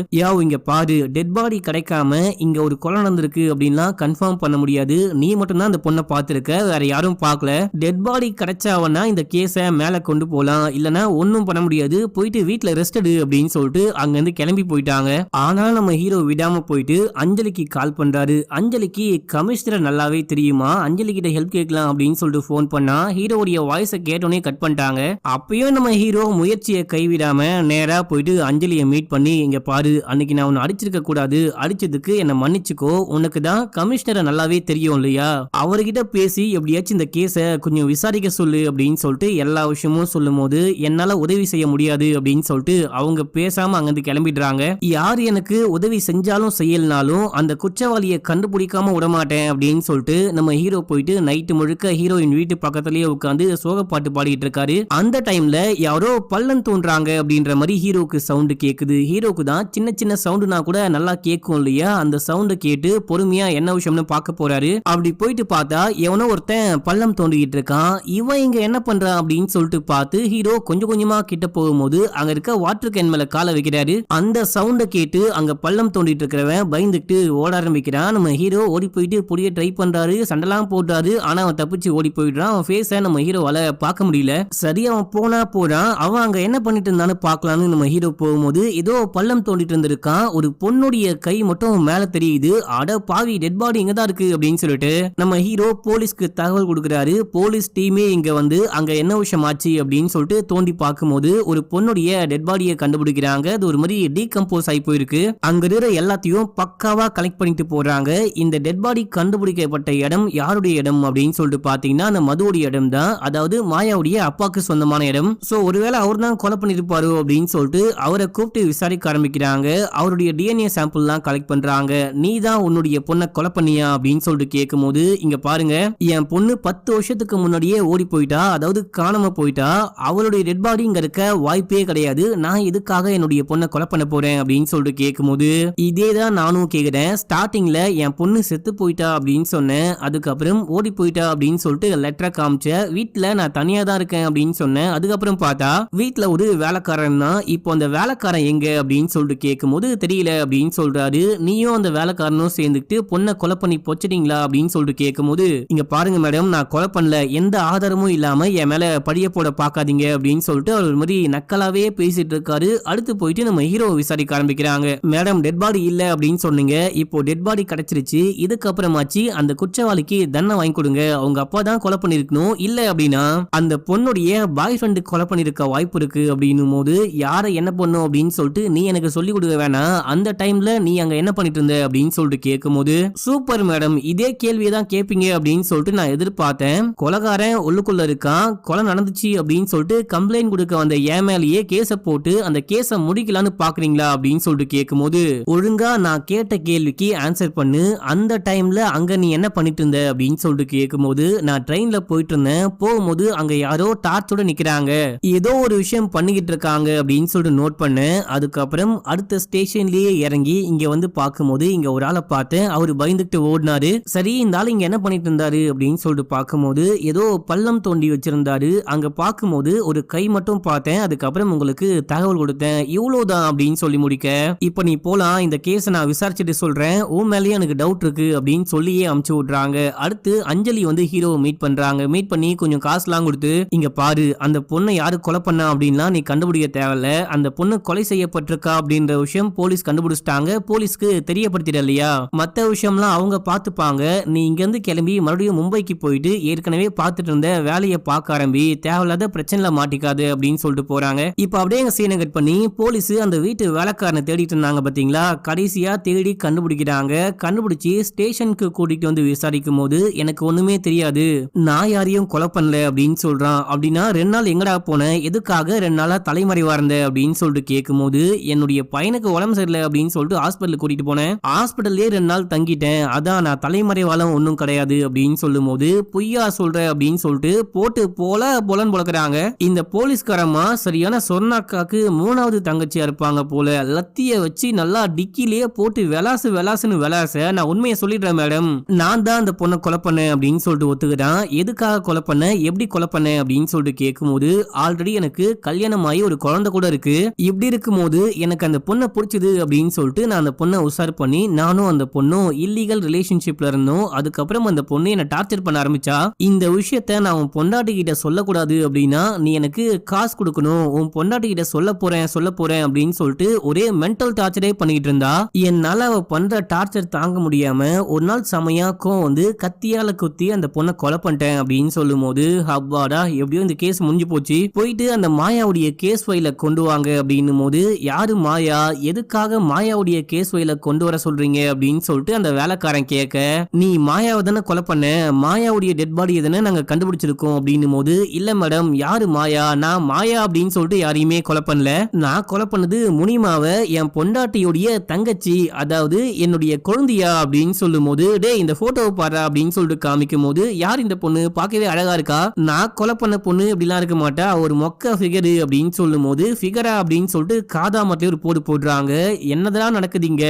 இங்க பாரு, டெட் பாடி கிடைக்காம இங்க ஒரு கொலை நடந்திருக்கு அப்படின்லாம் கன்ஃபார்ம் பண்ண முடியாது, நீ மட்டும் தான் அந்த பொண்ணை பார்த்திருக்க, வேற யாரும் பார்க்கல, டெட் பாடி கிடைச்சாவனா இந்த கேஸ மேல கொண்டு போலாம், இல்லனா ஒன்னும் பண்ண முடியாது, போயிட்டு வீட்டுல ரெஸ்ட் எடு அப்படின்னு சொல்லிட்டு அங்க இருந்து கிளம்பி போயிட்டாங்க. ஆனா நம்ம ஹீரோ விடாம போயிட்டு அஞ்சலிக்கு கால் பண்றாரு. அஞ்சலிக்கு கமிஷனர் நல்லாவே தெரியுமா, அஞ்சலி கிட்ட ஹெல்ப் கேட்கலாம் அப்படின்னு சொல்லிட்டு போன் பண்ணா ஹீரோவுடைய வாய்ஸை கேட்டோன்னே கட் பண்ணிட்டாங்க. அப்பயும் நம்ம ஹீரோ முயற்சியை கைவிடாம நேரா போயிட்டு அஞ்சலியை மீட் பண்ணி, இங்க பாரு, அன்னைக்கு நான் உன்னை அடிச்சிருக்க கூடாது, அடிச்சதுக்கு என்ன மன்னிச்சுக்கோ, உனக்கு தான் கமிஷனரை நல்லாவே தெரியும் இல்லையா, அவர்கிட்ட பேசி எப்படியாச்சும் இந்த கேஸை கொஞ்சம் விசாரிக்க சொல்லு அப்படின்னு சொல்லிட்டு எல்லா விஷயமும் சொல்லும் போது, என்னால உதவி செய்ய முடியாது அப்படின்னு சொல்லிட்டு அவங்க பேசாம அங்கிருந்து கிளம்பிடுறாங்க. யார் எனக்கு உதவி செஞ்சாலும் செய்யலனாலும் அந்த குற்றவாளியை கண்டுபிடிக்காம விடமாட்டேன் அப்படின்னு சொல்லிட்டு நம்ம ஹீரோ போயிட்டு நைட்டு முழுக்க ஹீரோயின் வீட்டு பக்கத்திலேயே உட்காந்து சோக பாட்டு பாடிட்டு இருக்காரு. அந்த டைம்ல யாரோ பள்ளம் தோன்றாங்க அப்படின்ற மாதிரி ஹீரோக்கு சவுண்ட் கேக்குது. ஹீரோக்கு தான் சின்ன சின்ன சவுண்டுனா கூட நல்லா கேட்கும் இல்லையா, அந்த சவுண்ட் கேட்டு பொறுமையா என்ன விஷயம்னு பார்க்க போறாரு. அப்படி போயிட்டு பார்த்தா எவனோ ஒருத்தன் பள்ளம் தோண்டிக்கிட்டு இருக்கான். இவன் இங்க என்ன பண்றான் அப்படின்னு சொல்லிட்டு பார்த்து ஹீரோ கொஞ்சம் கொஞ்சமா கிட்ட போகும்போது அங்க இருக்க வாட்டர் கேன் மேல காலை வைக்கிறாரு. அந்த சவுண்ட கேட்டு அங்க பள்ளம் தோண்டிட்டு இருக்கிறவன் பயந்துட்டு ஓட ஆரம்பிக்கிறான். நம்ம ஹீரோ ஓடி போயிட்டு புடிய ட்ரை பண்றாரு, சண்டெல்லாம் போடுறாரு. ஆனா அவன் தப்பிச்சு ஓடி போயிடுறான். அவன் ஃபேஸ நம்ம ஹீரோவால பார்க்க முடியல. சரி, அவன் போறான். அவன் அங்க என்ன பண்ணிட்டு இருந்தான்னு பார்க்கலான்னு நம்ம ஹீரோ போகும்போது ஏதோ பள்ளம் தோண்டிட்டு இருந்திருக்கான். ஒரு பொண்ணுடைய கை மட்டும் மேல தெரியுது. அட பாவி, டெட் பாடி இங்க தான் இருக்கு அப்படின்னு சொல்லிட்டு நம்ம ஹீரோ போலீஸ்க்கு தகவல் கொடுக்குறாரு. போலீஸ் டீமே இங்க வந்து அங்க என்ன விஷயம் ஆச்சு அப்படின்னு சொல்லிட்டு தோண்டி பார்க்கும்போது ஒரு பொண்ணுடைய டெட் பாடியை கண்டுபிடிக்கிறாங்க. அது ஒரு மாதிரி டீகம்போஸ் ஆகி போயிருக்கு. அங்க இருக்கிற எல்லாத்தையும் பக்காவா கலெக்ட் பண்ணிட்டு போறாங்க. இந்த டெட் பாடி கண்டுபிடிக்கப்பட்ட இடம் யாருடைய இடம் அப்படின்னு சொல்லிட்டு பாத்தீங்கன்னா அந்த மதுவுடைய இடம் தான், அதாவது மாயாவுடைய அப்பாக்கு சொந்தமான இடம். சோ ஒருவேளை அவர் தான் கொலை பண்ணிருப்பாரு அப்படின்னு சொல்லிட்டு அவரை கூப்பிட்டு விசாரிக்க ஆரம்பிக்கிறாங்க. அவருடைய டிஎன்ஏ சாம்பிள் எல்லாம் கலெக்ட் பண்றாங்க. நீ தான் உன்னுடைய பொண்ணை கொலை பண்ணியா அப்படின்னு சொல்லிட்டு கேட்கும் போது, இங்க பாருங்க, என் பொண்ணு 10 வருஷத்துக்கு முன்னாடியே ஓடி போயிட்டா, அதாவது காணாம போயிட்டா, அவளுடைய டெட் பாடி இங்க இருக்க வாய்ப்பே கிடையாது, நான் இதுக்காக என்னுடைய பொண்ணை கொலை பண்ண போறேன் அப்படின்னு சொல்லிட்டு கேட்கும்போது, இதே தான் நானும் கேக்குறேன். ஸ்டார்டிங்ல என் பொண்ணு செத்து போயிட்டா அப்படின்னு சொன்னேன், அதுக்கப்புறம் ஓடி போயிட்டா அப்படின்னு சொல்லிட்டு லெட்டரை காமிச்ச, வீட்டுல நான் தனியா தான் இருக்கேன் அப்படின்னு சொன்னேன், அதுக்கப்புறம் பார்த்தா வீட்டுல ஒரு வேலைக்காரன் தான், இப்போ அந்த வேலைக்காரன் எங்க அப்படின்னு சொல்லிட்டு கேட்கும்போது தெரியல அப்படின்னு சொல்றாரு. நீயும் அந்த வேலைக்காரனும் சேர்ந்துக்கிட்டு பொண்ணை கொலை பண்ணி பொச்சிட்டீங்களா அப்படின்னு சொல்லிட்டு கேட்கும்போது, இங்க பாருங்க மேடம், நான் கொலை பண்ணல, எந்த ஆதாரமும் இல்லாம என் மேல படிய போட பாக்காதீங்க அப்படின்னு சொல்லிட்டு அவர் ஒரு மாதிரி நக்கலாவே பேசிட்டு இருக்காரு. அடுத்து போயிட்டு நம்ம ஹீரோ விசாரிக்க ஆரம்பிக்கிறாங்க. மேடம், டெட் பாடி இல்ல அப்படின்னு சொன்னீங்க, இப்போ டெட் பாடி கிடைச்சிருச்சு, இதுக்கப்புறமாச்சு அந்த குற்றவாளிக்கு தண்டனை வாங்கி கொடுங்க, அவங்க அப்பா தான் கொலை பண்ணிருக்கணும், இல்ல அப்படின்னா அந்த பொண்ணுடைய பாய் ஃப்ரெண்டு கொலை பண்ணிருக்க வாய்ப்பு இருக்கு அப்படின்னும் போது, யாரை என்ன பண்ணும் அப்படின்னு சொல்லிட்டு நீ எனக்கு சொல்லி கொடுக்க வேணாம், அந்த டைம்ல நீ அங்க என்ன பண்ணிட்டு இருந்த அப்படின்னு சொல்லிட்டு கேட்கும்போது, சூப்பர் மேடம், இதே கேள்வியை தான் கேட்பீங்க அப்படின்னு சொல்லிட்டு நான் எதிர்பார்த்தேன், கொலைகாரன் உள்ளுக்குள்ள இருக்கான், கொலை நடந்துச்சு அப்படின்னு சொல்லிட்டு கம்ப்ளைண்ட் கொடுக்க வந்த என் மேலேயே கேஸ போட்டு அந்த கேஸ முடிக்கலான்னு பாக்குறீங்களா அப்படின்னு சொல்லிட்டு கேட்கும்போது, ஒழுங்கா நான் கேட்ட கேள்விக்கு ஆன்சர் பண்ணு, அந்த டைம்ல அங்க நீ என்ன பண்ணிட்டு இருந்த அப்படின்னு சொல்லிட்டு கேட்கும்போது, நான் ட்ரெயின்ல போயிட்டு இருந்தேன், போகும்போது அங்க யாரோ டார்ச்சோட நிக்கிறாங்க, ஏதோ ஒரு விஷயம் பண்ணிக்கிட்டு இருக்காங்க அப்படின்னு சொல்லிட்டு நோட் பண்ணேன். அதுக்கப்புறம் அடுத்த ஸ்டேஷன்லயே இறங்கி இங்க வந்து பார்க்கும்போது இங்க ஒரு ஆளை பார்த்தேன், அவரு பயந்துட்டு ஓடினாரு. சரி, இந்த ஆள் இங்க என்ன பண்ணிட்டு இருந்தாரு அப்படின்னு சொல்லிட்டு பார்க்கும்போது ஏதோ பள்ளம் தோண்டி வச்சிருந்தாரு. அங்க பார்க்கும்போது ஒரு கை மட்டும் பார்த்தேன், அதுக்கப்புறம் உங்களுக்கு தகவல் கொடுத்தேன், இவ்வளவுதான் அப்படின்னு சொல்லி முடிக்க, இப்ப நீ போலாம், இந்த கேஸை நான் விசாரிச்சுட்டு சொல்றேன், உன் மேலேயே எனக்கு டவுட் இருக்கு அப்படின்னு சொல்லியே அமுச்சு விடுறாங்க. அடுத்து அஞ்சலி வந்து ஹீரோவை மீட் பண்றாங்க. மீட் பண்ணி கொஞ்சம் காசுலாம் கொடுத்து, இங்க பாரு, அந்த பொண்ணை யாரு கொலை பண்ணா அப்படின்லாம் நீ கண்டுபிடிக்க தேவையில்ல, அந்த பொண்ணு கொலை செய்யப்பட்டிருக்கா அப்படின்ற விஷயம் போலீஸ் கண்டுபிடிச்சிட்டாங்க, போலீஸ்க்கு தெரியப்படுத்திட இல்லையா, மத்த விஷயம்லாம் அவங்க பாத்துப்பாங்க, நீ இங்க இருந்து கிளம்பி மறுபடியும் மும்பைக்கு போயிட்டு ஏற்கனவே பார்த்துட்டு இருந்த வேலையை பார்க்க ஆரம்பி, தேவையில்லாத பிரச்சனைல மாட்டிக்காது அப்படின்னு சொல்லிட்டு போறாங்க. இப்ப அப்படியே எங்க சீனை கட் பண்ணி போலீஸ் அந்த வீட்டு வேலைக்காரனை தேடிட்டு இருந்தாங்க பாத்தீங்களா, கடைசியா தேடி கண்டுபிடிக்கிறாங்க. கண்டுபிடிச்சு ஸ்டேஷனுக்கு கூட்டிட்டு வந்து விசாரிக்கும் போது, எனக்கு ஒண்ணுமே தெரியாது, நான் யாரையும் கொலை பண்ணல அப்படின்னு சொல்றான். அப்படின்னா 2 நாள் எங்கடா போன, எதுக்காக 2 நாளா தலைமறைவா இருந்த அப்படின்னு சொல்லிட்டு கேட்கும் போது, என்னுடைய பையனுக்கு உடம்பு சரியில்லை அப்படின்னு சொல்லிட்டு ஹாஸ்பிட்டல் கூட்டிட்டு போனேன், ஹாஸ்பிட்டல்லே 2 நாள் தங்கிட்டேன், அதான் நான் தலைமறைவாலம் ஒன்னும் கிடையாது அப்படின்னு சொல்லும் போது, போது பொய்யா சொல்ற அப்படின்னு சொல்லிட்டு போட்டு போலன்னு பொழக்கிறாங்க. இந்த போலீஸ்காரமா சரியான சொர்ணாக்காக்கு 3வது தங்கச்சியா இருப்பாங்க போல. லத்திய வச்சு நல்லா டிக்கிலேயே போட்டு விளாசுன்னு விளாச, நான் உண்மையை சொல்லிடுறேன் மேடம், நான் தான் அந்த பொண்ணை கொலை பண்ணேன் அப்படின்னு சொல்லிட்டு ஒத்துக்கிறான். எதுக்காக கொலை பண்ண, எப்படி கொலை பண்ண அப்படின்னு சொல்லிட்டு கேட்கும்போது, ஆல்ரெடி எனக்கு கல்யாணம் ஆகி ஒரு குழந்தை கூட இருக்கு. இப்படி இருக்கும்போது எனக்கு அந்த பொண்ணை பிடிச்சது அப்படின்னு சொல்லிட்டு நான் அந்த பொண்ணை உசார் பண்ணி நானும் அந்த பொண்ணும் இல்லீகல் ரிலேஷன்ஷிப்ல இருந்தோம். அதுக்கப்புறம் அந்த பொண்ணு என்ன டார்ச்சர் பண்ண ஆரம்பிச்சா. இந்த விஷயத்த நான் உன் பொண்டாட்டி கிட்ட சொல்லக்கூடாது அப்படின்னா நீ எனக்கு காசு கொடுக்கணும், உன் பொண்டாட்டி கிட்ட சொல்ல போறேன் அப்படின்னு சொல்லிட்டு ஒரே மென்டல் டார்ச்சரே பண்ணிட்டு இருந்தா. என்னால அவ பண்ற டார்ச்சர் தாங்க முடியாம ஒரு நாள் சமயாக்கும் வந்து கத்தியால குத்தி அந்த பொண்ணை கொலை பண்ணிட்டேன் அப்படின்னு சொல்லும் போது, அப்பாடா எப்படியோ இந்த கேஸ் முடிஞ்சு போச்சு, போயிட்டு அந்த மாயாவுடைய கேஸ் ஃபைல கொண்டு வாங்க அப்படின்னும் போது, யாரு மாயா, எதுக்காக மாயாவுடைய கேஸ் ஃபைல கொண்டு வர சொல்றீங்க அப்படின்னு சொல்லிட்டு அந்த வேலைக்காரன் கேட்க, நீ மாயாவை தானே கொலை பண்ண, மாயாவுடைய டெட் பாடியை தானே நாங்க கண்டுபிடிச்சிருக்கோம் அப்படின்னும் போது, இல்ல மேடம் யாரு மாயா, நான் மாயா அப்படின்னு சொல்லிட்டு யாரையுமே கொலை பண்ணல, நான் கொலை பண்ணது முனிமாவை, என் பொண்டாட்டியுடைய தங்கச்சி, அதாவது என்னுடைய குழந்தையா அப்படின்னு சொல்லும் போது, டே இந்த போட்டோவை பாரு அப்படின்னு சொல்லிட்டு காமிக்கும் போது, யார் இந்த பொண்ணு, பார்க்கவே அழகா இருக்கா, நான் கொலை பண்ண பொண்ணு அப்படிலாம் இருக்க மாட்டா, ஒரு மொக்க ஃபிகர் அப்படின்னு சொல்லும் போது, ஃபிகரா அப்படின்னு சொல்லிட்டு காதாமட்டிலே ஒரு போடுறாங்க. என்னதான் நடக்குதுங்க,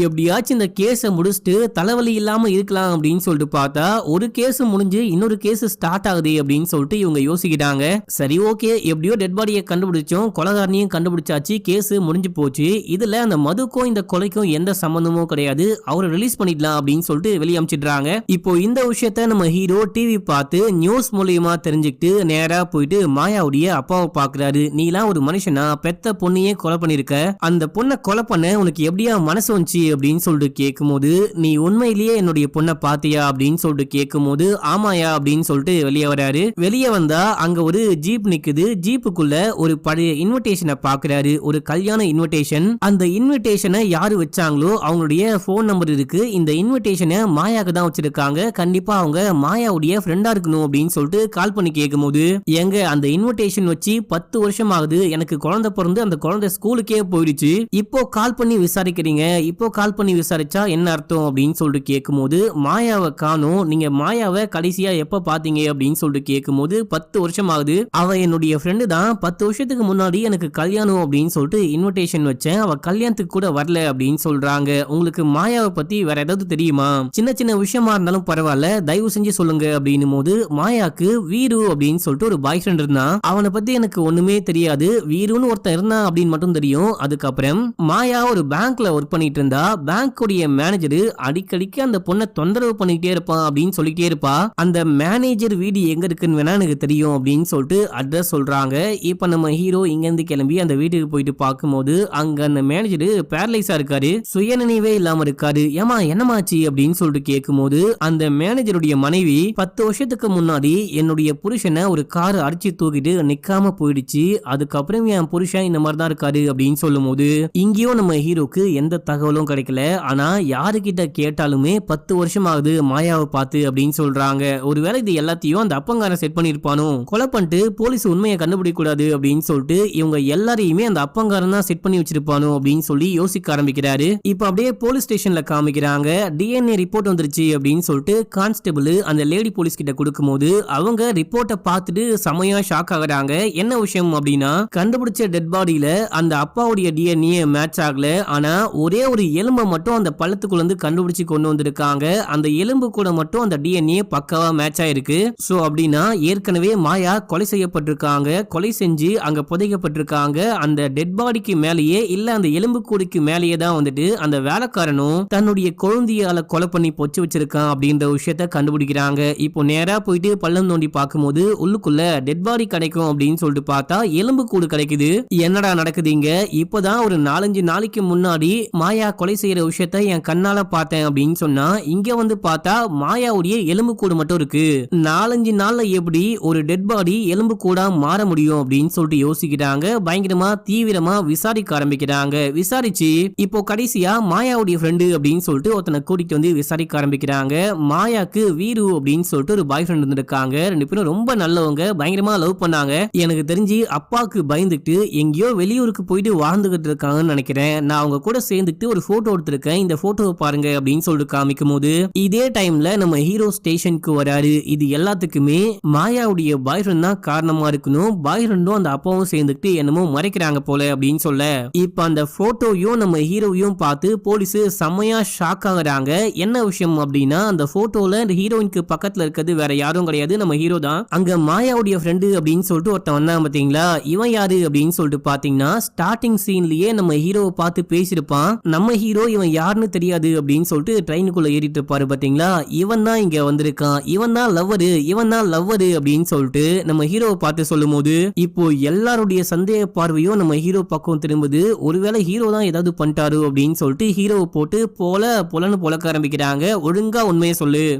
எப்படியாச்சும் இந்த கேஸை முடிச்சுட்டு தலைவலி இல்லாம இருக்கலாம் அப்படின்னு சொல்லிட்டு பார்த்தா ஒரு கேஸ் முடிஞ்சு இன்னொரு கேஸ் ஸ்டார்ட் ஆகுது அப்படின்னு சொல்லிட்டு இவங்க யோசிக்கிறாங்க. சரி ஓகே, எப்படியோ டெட் பாடியை கண்டுபிடிச்சோம், கொலைகாரனையும் கண்டுபிடிச்சாச்சு, கேஸ் முடிஞ்சு போச்சு, இதுல அந்த மதுக்கும் இந்த கொலைக்கும் எந்த சம்பந்தமும் கிடையாது, அவரை ரிலீஸ் பண்ணிடலாம் அப்படின்னு சொல்லிட்டு வெளியே அனுப்பிச்சிடுறாங்க. இப்போ இந்த விஷயத்த நம்ம ஹீரோ டிவி பார்த்து நியூஸ் மூலியமா தெரிஞ்சுக்கிட்டு நேரா போயிட்டு மாயாவுடைய அப்பாவை பாக்குறாரு. நீலாம் ஒரு மனுஷனா, பெத்த பொண்ணையே கொலை பண்ணிருக்க, அந்த பொண்ணை கொலை பண்ண உனக்கு எப்படியா மனசு வந்துச்சு அப்படின்னு சொல்லிட்டு கேட்கும்போது, நீ உண்மையிலேயே என்னுடைய பொண்ணை பாத்தியா அப்படின்னு சொல்லிட்டு கேட்கும்போது, ஆமாயா அப்படின்னு சொல்லிட்டு வெளியே வராரு. வெளியே வந்தா அங்க ஒரு ஜீப் நிக்குது. ஜீப்புக்குள்ள ஒரு பழைய இன்விடேஷனை பாக்குறாரு, ஒரு கல்யாண இன்விடேஷன். அந்த இன்விடேஷனை யாரு வச்சாங்களோ அவங்களுடைய போன் நம்பர் இருக்கு. இந்த இன்விடேஷனை மாயாக்கு தான் வச்சிருக்காங்க. கண்டிப்பா அவங்க மாயாவுடைய ஃப்ரெண்டா இருக்கணும் அப்படின்னு சொல்லிட்டு கால் பண்ணி கேட்கும்போது, எங்க அந்த இன்விடேஷன் வச்சு 10 வருஷம் ஆகுது, எனக்கு குழந்தை பிறந்து அந்த குழந்தை ஸ்கூலுக்கே போயிடுச்சு, இப்போ கால் பண்ணி விசாரிக்கிறீங்க, இப்போ கால் பண்ணி விசாரிச்சா என்ன அர்த்தம் அப்படின்னு சொல்லிட்டு கேட்கும்போது, மாயாவை காணோம், நீங்க மாயாவை கடைசியா எப்ப பாத்தீங்க அப்படின்னு சொல்லிட்டு கேட்கும்போது, 10 வருஷம் ஆகுது, அவ என்னுடைய ஃப்ரெண்டு தான், 10 வருஷத்துக்கு முன்னாடி எனக்கு கல்யாணம் அப்படின்னு சொல்லிட்டு இன்விடேஷன் வச்சேன், அவ கல்யாணத்துக்கு கூட வரல அப்படின்னு சொல்றாங்க. உங்களுக்கு மாயாவை பத்தி வேற ஏதாவது தெரியுமா, சின்ன சின்ன விஷயமா இருந்தாலும் பரவாயில்ல, தயவு செஞ்சு சொல்லுங்க அப்படின்னும் போது, மாயாக்கு வீரு அப்படின்னு சொல்லிட்டு ஒரு பாய் ஃப்ரெண்ட் இருந்தான், அவனை பத்தி எனக்கு ஒண்ணுமே தெரியாது, வீருன்னு ஒருத்தன் இருந்தான் அப்படின்னு மட்டும் தெரியும். அதுக்கப்புறம் மாயா ஒரு பேங்க்ல ஒர்க் பண்ணிட்டு இருந்தா, பேங்க்குடைய மேனேஜர் அடிக்கடிக்கு அந்த பொண்ணை தொந்தரவு பண்ணிட்டே இருப்பான் அப்படின்னு சொல்லிட்டே இருப்பா. அந்த மேனேஜர் வீடு எங்க இருக்குன்னு வேணா எனக்கு தெரியும் அப்படின்னு சொல்லிட்டு அட்ரஸ் சொல்றாங்க. இப்ப நம்ம ஹீரோ இங்க இருந்து கிளம்பி அந்த வீட்டுக்கு போயிட்டு பார்க்கும்போது, அங்க அந்த மேனேஜர் பேரலைஸா இருக்காரு, சுயநினைவே இல்லாம இருக்காரு. ஏமா என்னமாச்சு அப்படின்னு சொல்லிட்டு கேட்கும்போது, அந்த மேனேஜருடைய மனைவி 10 வருஷத்துக்கு முன்னாடி என்னுடைய புருஷனை ஒரு கார் அடிச்சு தூக்கிட்டு நிக்காம போயிடுச்சு, அதுக்கப்புறம் என் புருஷன் இந்த மாதிரி தான் இருக்காரு அப்படின்னு சொல்லும் போது, இங்கேயும் நம்ம ஹீரோக்கு எந்த தகவலும் கிடைக்கல. ஆனா யாருக்கிட்ட கேட்டாலுமே 10 வருஷம் ஆகுது மாயாவை பார்த்து அப்படின்னு சொல்றாங்க. ஒருவேளை இது எல்லாத்தையும் அந்த அப்பங்காரன் செட் பண்ணிருப்பானோ, கொலை பண்ணிட்டு போலீஸ் உண்மையை கண்டுபிடிக்க கூடாது அப்படின்னு சொல்லிட்டு இவங்க எல்லாரையுமே அந்த அப்பங்காரன் தான் செட் பண்ணி வச்சிருப்பானோ அப்படின்னு சொல்லி யோசிக்க ஆரம்பிக்கிறாரு. இப்ப அப்படியே போலீஸ் ஸ்டேஷன்ல காமிக்கிறாங்க. டிஎன்ஏ ரிப்போர்ட் வந்துருச்சு அப்படின்னு சொல்லிட்டு கான்ஸ்டபிள் அந்த லேடி போலீஸ் கிட்ட கொடுக்கும்போது, அவங்க ரிப்போர்ட்டை பார்த்துட்டு செமையா ஷாக் ஆகுறாங்க. என்ன விஷயம் அப்படின்னா, கண்டுபிடிச்ச டெட் பாடியில அந்த அப்பாவுடைய டிஎன்ஏ மேட்ச் ஆகல, ஆனா ஒரே ஒரு எலும்பை மட்டும் அந்த பள்ளத்துக்குள்ள இருந்து கண்டுபிடிச்சு கொண்டு வந்திருக்காங்க. அந்த எலும்பு கூட மட்டும் அந்த டிஎன்ஏ பக்காவா மேட்ச் ஆயிருக்கு. சோ அப்படின்னா ஏற்கனவே மாயா கொலை செய்யப்பட்டிருக்காங்க, கொலை செஞ்சு அங்க புதைக்கப்பட்டிருக்காங்க. அந்த டெட் பாடிக்கு மேலேயே இல்ல அந்த எலும்பு கூடுக்கு மேலேயே தான் வந்துட்டு அந்த வேலைக்காரனும் தன்னுடைய குழந்தையால கொலை பண்ணி பொச்சு வச்சிருக்கான் அப்படின்ற விஷயத்த கண்டுபிடிக்கிறாங்க. இப்போ நேரா போயிட்டு பள்ளம் தோண்டி பார்க்கும்போது உள்ளுக்குள்ள டெட் பாடி கிடைக்கும் அப்படின்னு சொல்லிட்டு பார்த்தா எலும்பு கூடு கிடைக்குது. என்னடா நடக்குதுங்க, இப்பதான் ஒரு 4-5 நாளைக்கு முன்னாடி மாயா கொலை செய்யற விஷயத்த என் கண்ணால பார்த்தேன் அப்படின்னு சொன்னா, இங்க வந்து பார்த்தா மாயாவுடைய எலும்பு கூடு மட்டும் இருக்கு. 4-5 நாள்ல எப்படி ஒரு டெட் பாடி எலும்பு கூடா மாற முடியும் அப்படின்னு சொல்லிட்டு யோசிக்கிறாங்க. பயங்கரமா தீவிரமா விசாரிக்க ஆரம்பிக்கிறாங்க. விசாரிச்சு இப்போ கடைசியா மாயாவுடைய ஃப்ரெண்டு அப்படின்னு சொல்லிட்டு ஒருத்தனை கூட்டிட்டு வந்து விசாரிக்க ஆரம்பிக்கிறாங்க. மாயாக்கு வீரு அப்படின்னு சொல்லிட்டு ஒரு பாய் ஃப்ரெண்ட் இருந்திருக்காங்க. 2 பேரும் ரொம்ப நல்லவங்க, பயங்கரமா லவ் பண்ணாங்க. எனக்கு தெரிஞ்சு அப்பாவுக்கு பயந்துட்டு எங்கேயோ வெளியூருக்கு போயிட்டு வாழ்ந்துகிட்டு இருக்காங்கன்னு நினைக்கிறேன். நான் அவங்க கூட சேர்ந்துட்டு ஒரு போட்டோ எடுத்திருக்கேன், இந்த போட்டோவை பாருங்க அப்படின்னு சொல்லிட்டு காமிக்கும் போது, இதே டைம்ல நம்ம ஹீரோ ஸ்டேஷன் ரியலைசேஷனுக்கு வராரு. இது எல்லாத்துக்குமே மாயாவுடைய பாய் ஃப்ரெண்ட் தான் காரணமா இருக்கணும். பாய் ஃப்ரெண்டும் அந்த அப்பாவும் சேர்ந்துட்டு என்னமோ மறைக்கிறாங்க போல அப்படின்னு சொல்ல, இப்ப அந்த போட்டோயும் நம்ம ஹீரோவையும் பார்த்து போலீஸ் செம்மையா ஷாக் ஆகுறாங்க. என்ன விஷயம் அப்படின்னா, அந்த போட்டோல இந்த ஹீரோயினுக்கு பக்கத்துல இருக்கிறது வேற யாரும் கிடையாது, நம்ம ஹீரோ தான். அங்க மாயாவுடைய ஃப்ரெண்டு அப்படின்னு சொல்லிட்டு ஒருத்தன் வந்தான் பாத்தீங்களா, இவன் யாரு அப்படின்னு சொல்லிட்டு பாத்தீங்கன்னா ஸ்டார்டிங் சீன்லயே நம்ம ஹீரோவை பார்த்து பேசிருப்பான். நம்ம ஹீரோ இவன் யாருன்னு தெரியாது அப்படின்னு சொல்லிட்டு ட்ரெயினுக்குள்ள ஏறிட்டு இருப்பாரு பாத்தீங்களா, இவன் தான் இங்க வந்திருக்கான், இவன் தான் லவ்வரு, இவன் தான் லவ்வரு அப்படின்னு சொல்லிட்டு நம்ம ஹீரோவை பார்த்து சொல்லும் போது இப்போ எல்லாருடைய சந்தேக பார்வையும் நம்ம ஹீரோ பக்கம் திரும்புது. ஒருவேளை ஹீரோ தான் ஏதாவது பண்ணிட்டாரு அப்படின்னு சொல்லிட்டு ஹீரோவை போட்டு பொலன்னு பொழக்க ஆரம்பிக்கிறாங்க. ஒழுங்கா உண்மையை சொல்லு,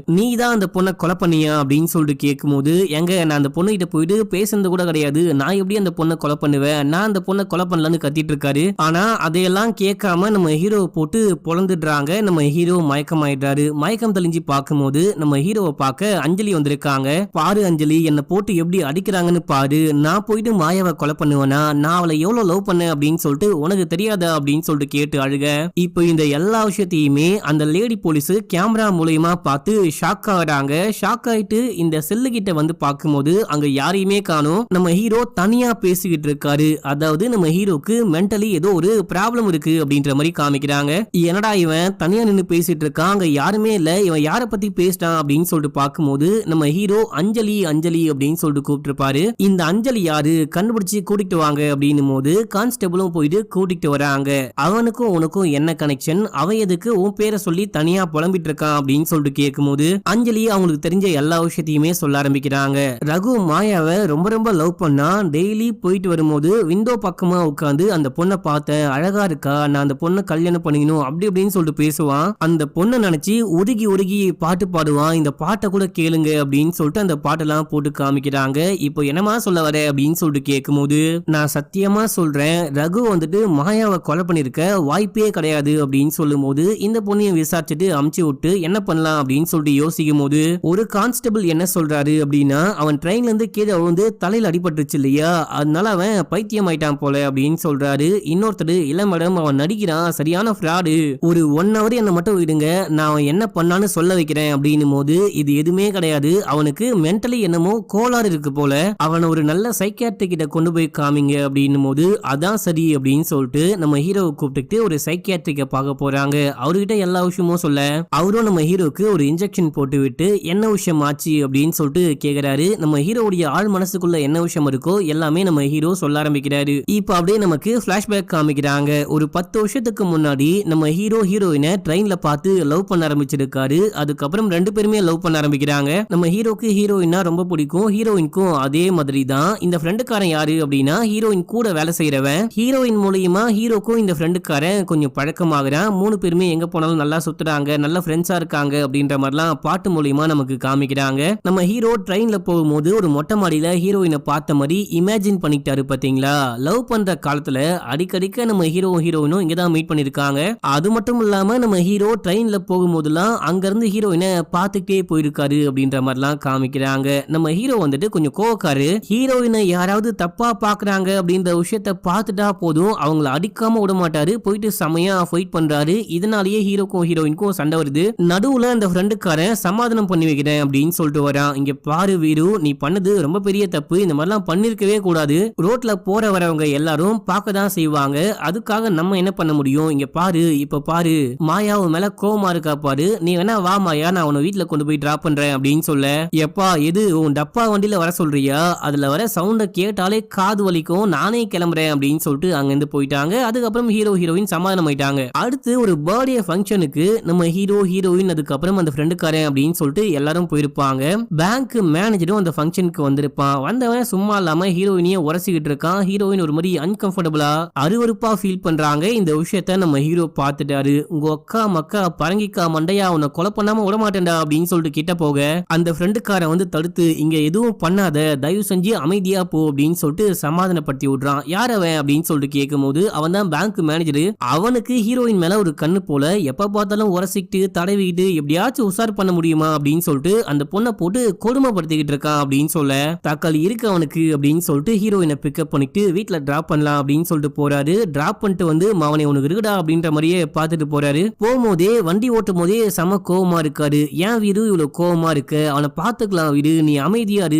நீ தான் அந்த பொண்ணை கொலை பண்ணியா அப்படின்னு சொல்லிட்டு கேட்கும் போது, எங்க நான் அந்த பொண்ணு கிட்ட போயிட்டு பேசுறது கூட கிடையாது, நான் எப்படி அந்த பொண்ணை கொலை பண்ணுவேன், நான் அந்த பொண்ணை கொலை பண்ணலன்னு கத்திட்டு இருக்காரு. ஆனா அதையெல்லாம் கேட்காம நம்ம ஹீரோவை போட்டு பொழந்துடுறாங்க. நம்ம ஹீரோ மயக்கமாயிடுறாரு. மயக்கம் தெளிஞ்சு பார்க்கும்போது நம்ம ஹீரோவை பார்க்க அஞ்சலி வந்திருக்காங்க. பாரு அஞ்சலி, என்ன போட்டு எப்படி அடிக்கிறாங்கன்னு பாரு, நான் போயிட்டு மாயாவை கொலை பண்ணுவேனா, நான் அவளை எவ்வளவு லவ் பண்ணேன் அப்படின்னு சொல்லிட்டு உனக்கு தெரியாதா அப்படின்னு சொல்லிட்டு கேட்டு அழுக. இப்போ இந்த எல்லா விஷயத்தையுமே அந்த லேடி போலீஸ் கேமரா மூலமா பார்த்து ஷாக் ஆகுறாங்க. ஷாக் ஆயிட்டு இந்த செல்லு கிட்ட வந்து பார்க்கும்போது அங்க யாரையுமே காணோம். நம்ம ஹீரோ தனியா பேசிக்கிட்டு இருக்காரு. அதாவது நம்ம ஹீரோக்கு மென்டலி ஏதோ ஒரு ப்ராப்ளம் இருக்கு அப்படின்ற மாதிரி காமிக்கிறாங்க. என்னடா இவன் தனியா நின்னு பேசிட்டு இருக்கான், அங்க யாருமே இல்ல, இவன் யார பத்தி பேசிட்டான் அப்படின்னு சொல்லிட்டு பார்க்கும்போது நம்ம ஹீரோ அஞ்சலி அஞ்சலி அப்படின்னு சொல்லிட்டு கூப்பிட்டு இருப்பாரு. இந்த அஞ்சலி யாரு, கண்டுபிடிச்சு கூட்டிட்டு வாங்க அப்படின்னும் போது கான்ஸ்டபிளும் போயிட்டு கூட்டிட்டு வராங்க. அவனுக்கும் உனக்கும் என்ன கனெக்ஷன், அவன் எதுக்கு உன் பேரை சொல்லி தனியா புலம்பிட்டு இருக்கான் அப்படின்னு சொல்லிட்டு கேட்கும்போது அஞ்சலி அவங்களுக்கு தெரிஞ்ச எல்லா விஷயத்தையுமே சொல்ல ஆரம்பிக்கிறாங்க. ரகு மாயாவை ரொம்ப ரொம்ப லவ் பண்ணா, டெய்லி போயிட்டு வரும்போது விண்டோ பக்கமா உட்காந்து அந்த பொண்ணை பார்த்தேன், அழகா இருக்கா, நான் அந்த பொண்ணை கல்யாணம் பண்ணிக்கணும் அப்படி அப்படின்னு சொல்லிட்டு பேசுவான். அந்த பொண்ணை நினைச்சு உருகி உருகி பாட்டு பாடுவான். இந்த பாட்டை கூட கேளுங்க அப்படின்னு சொல்லிட்டு அந்த பாட்டெல்லாம் போட்டு காமிக்கிறாங்க. இப்போ என்னமா சொல்ல வர அப்படின்னு சொல்லிட்டு கேட்கும்போது, நான் சத்தியமா சொல்றேன், ரகு வந்துட்டு மாயாவை கொலை பண்ணிருக்க வாய்ப்பே கிடையாது அப்படின்னு சொல்லும் போது இந்த பொண்ணையும் விசாரிச்சுட்டு அமுச்சு விட்டு என்ன பண்ணலாம் அப்படின்னு சொல்லிட்டு யோசிக்கும் போது ஒரு கான்ஸ்டபிள் என்ன சொல்றாரு அப்படின்னா, அவன் ட்ரெயின்ல இருந்து கீழே விழுந்து தலையில அடிபட்டுருச்சு இல்லையா, அதனால அவன் பைத்தியம் ஆயிட்டான் போல அப்படின்னு சொல்றாரு. இன்னொருத்தர், இல்ல மேடம் அவன் நடிக்கிறான், சரியான ஃப்ராடு, ஒரு 1 hour என்ன மட்டும் விடுங்க, நான் அவன் என்ன பண்ணான்னு சொல்ல வைக்கிறேன் அப்படின்னும் போது இது எதுவுமே கிடையாது, அவனுக்கு மென்டலி என்னமோ கோளாறு இருக்கு போல, அவனை ஒரு நல்ல சைக்கியாட்ரிக் கிட்ட கொண்டு போய் காமிங்க அப்படின்னும் போது அதான் சரி அப்படின்னு சொல்லிட்டு நம்ம ஹீரோவை கூப்பிட்டு ஒரு சைக்கியாட்ரிக்க பார்க்க போறாங்க. அவர்கிட்ட எல்லா விஷயமும் சொல்ல அவரும் நம்ம ஹீரோக்கு ஒரு இன்ஜெக்ஷன் போட்டு விட்டு என்ன விஷயம் ஆச்சு அப்படின்னு சொல்லிட்டு கேக்குறாரு. நம்ம ஹீரோவுடைய ஆள் மனசுக்குள்ள என்ன விஷயம் இருக்கோ எல்லாமே நம்ம ஹீரோ சொல்ல ஆரம்பிக்கிறாரு. இப்ப அப்படியே நமக்கு பிளாஷ்பேக் காமிக்கிறாங்க. ஒரு 10 வருஷத்துக்கு முன்னாடி நம்ம ஹீரோ ஹீரோயினை ட்ரெயின்ல பார்த்து லவ் பண்ண ஆரம்பிச்சிருக்காரு. அதுக்கப்புறம் 2 பேருமே லவ் பண்ண ஆரம்பிக்கிறாங்க. நம்ம ஹீரோக்கு ஹீரோயினா ரொம்ப பிடிக்கும், ஹீரோயினுக்கும் அதே மாதிரி தான். இந்த ஃப்ரெண்டுக்காரன் யாரு அப்படின்னா ஹீரோயின் கூட வேலை செய்யறவன். ஹீரோயின் மூலியமா ஹீரோக்கும் இந்த ஃப்ரெண்டுக்காரன் கொஞ்சம் பழக்கமாகறான். 3 பேருமே எங்க போனாலும் நல்லா சுத்துறாங்க, நல்ல ஃப்ரெண்ட்ஸா இருக்காங்க அப்படின்ற மாதிரிலாம் பாட்டு மூலியமா நமக்கு காமிக்கிறாங்க. நம்ம ஹீரோ ட்ரெயின்ல போகும்போது ஒரு மொட்டை மாடியில ஹீரோயினை பார்த்த மாதிரி இமேஜின் பண்ணிட்டாரு பாத்தீங்களா. லவ் பண்ற காலத்துல அடிக்கடிக்க நம்ம ஹீரோயினும் இங்கதான் மீட் பண்ணிருக்காங்க. அது மட்டும் இல்லாம நம்ம ஹீரோ ட்ரெயின்ல போகும்போதெல்லாம் அங்க இருந்து ஹீரோயினை பார்த்துக்கிட்டே போயிருக்காரு அப்படின்ற மாதிரிலாம் காமிக்கிறாங்க. நம்ம ஹீரோ வந்துட்டு கொஞ்சம் கோவக்காரு. ஹீரோயினை யாராவது தப்பா பாக்குறாங்க அப்படின்ற விஷயத்த பார்த்துட்டா போதும் அவங்கள அடிக்காம விட மாட்டாரு, போயிட்டு செமையா ஃபைட் பண்றாரு. இதனாலேயே ஹீரோக்கும் ஹீரோயினுக்கும் சண்டை வருது. நடுவுல அந்த ஃப்ரெண்டுக்காரன் சமாதானம் பண்ணி வைக்கிறேன் அப்படின்னு சொல்லிட்டு வரான். இங்க பாரு வீரு, நீ பண்ணது ரொம்ப பெரிய தப்பு, இந்த மாதிரிலாம் பண்ணிருக்கவே கூடாது, ரோட்ல போற வரவங்க எல்லாரும் பார்க்க தான் செய்வாங்க, அதுக்காக நம்ம என்ன பண்ண முடியும், இங்க பாரு இப்ப பாரு மாயாவு மேல கோவமா இருக்கா பாரு, நீ வேணா வா மாயா, நான் உன்னை வீட்டுல கொண்டு போய் டிராப் பண்றேன் அப்படின்னு சொல்ல, எப்பா எது உன் டப்பா வண்டியில வர சொல்றியா, அதுல வர சவுண்ட கேட்டாலே காது வலிக்கும், நானே கிளம்புறேன் அப்படின்னு சொல்லிட்டு அங்க இருந்து போயிட்டாங்க. அதுக்கப்புறம் ஹீரோ ஹீரோயின் சமாதானம் ஆயிட்டாங்க. அடுத்து ஒரு பர்த்டே ஃபங்க்ஷனுக்கு நம்ம ஹீரோ ஹீரோயின் அதுக்கப்புறம் அந்த ஃப்ரெண்டுக்காரன் அப்படின்னு சொல்லிட்டு எல்லாரும் போயிருப்பாங்க. பேங்க் மேனேஜரும் அந்த ஃபங்க்ஷனுக்கு வந்திருப்பான். வந்தவன் சும்மா இல்லாம ஹீரோயினியை உரசிக்கிட்டு இருக்கான். ஹீரோயின் ஒரு மாதிரி அன்கம்ஃபர்டபுளா அருவருப்பா ஃபீல் பண்றாங்க. இந்த விஷயத்த நம்ம ஹீரோ பார்த்துட்டாரு. உங்க அக்கா மக்கா பரங்கிக்கா மண்டையா உன்னை கொலை பண்ணாம விட மாட்டேன்டா அப்படின்னு சொல்லிட்டு கிட்ட போக அந்த ஃப்ரெண்டுக்காரன் வந்து தடுத்து இங்க எதுவும் பண்ணாத, தயவு செஞ்சு அமைதியா போ அப்படின்னு சொல்லிட்டு சமாதானப்படுத்தி விடுறான். யார் அவன் அப்படின்னு சொல்லிட்டு கேட்கும் போது அவன் தான் பேங்க் மேனேஜர். அவனுக்கு ஹீரோயின் மேல ஒரு கண்ணு போல, எப்ப பார்த்தாலும் உரசிக்கிட்டு தடவிக்கிட்டு எப்படியாச்சும் உசார் பண்ண முடியுமா அப்படின்னு சொல்லிட்டு அந்த பொண்ணை போட்டு கொடுமைப்படுத்திக்கிட்டு இருக்கான் அப்படின்னு சொல்ல, தக்காளி இருக்கு அவனுக்கு அப்படின்னு சொல்லிட்டு ஹீரோயினை பிக்கப் பண்ணிட்டு வீட்டுல டிராப் பண்ணலாம் அப்படின்னு சொல்லிட்டு போறாரு. டிராப் பண்ணிட்டு வந்து அவனை உனக்கு இருக்குடா அப்படின்ற மாதிரியே பார்த்துட்டு போறாரு. போகும்போதே வண்டி ஓட்டும் போதே செம கோவமா இருக்காரு. ஏன் வீடு இவ்வளவு இவ்வளவு கோவமா இருக்க, அவனை பாத்துக்கலாம் விடு, நீ அமைதியாரு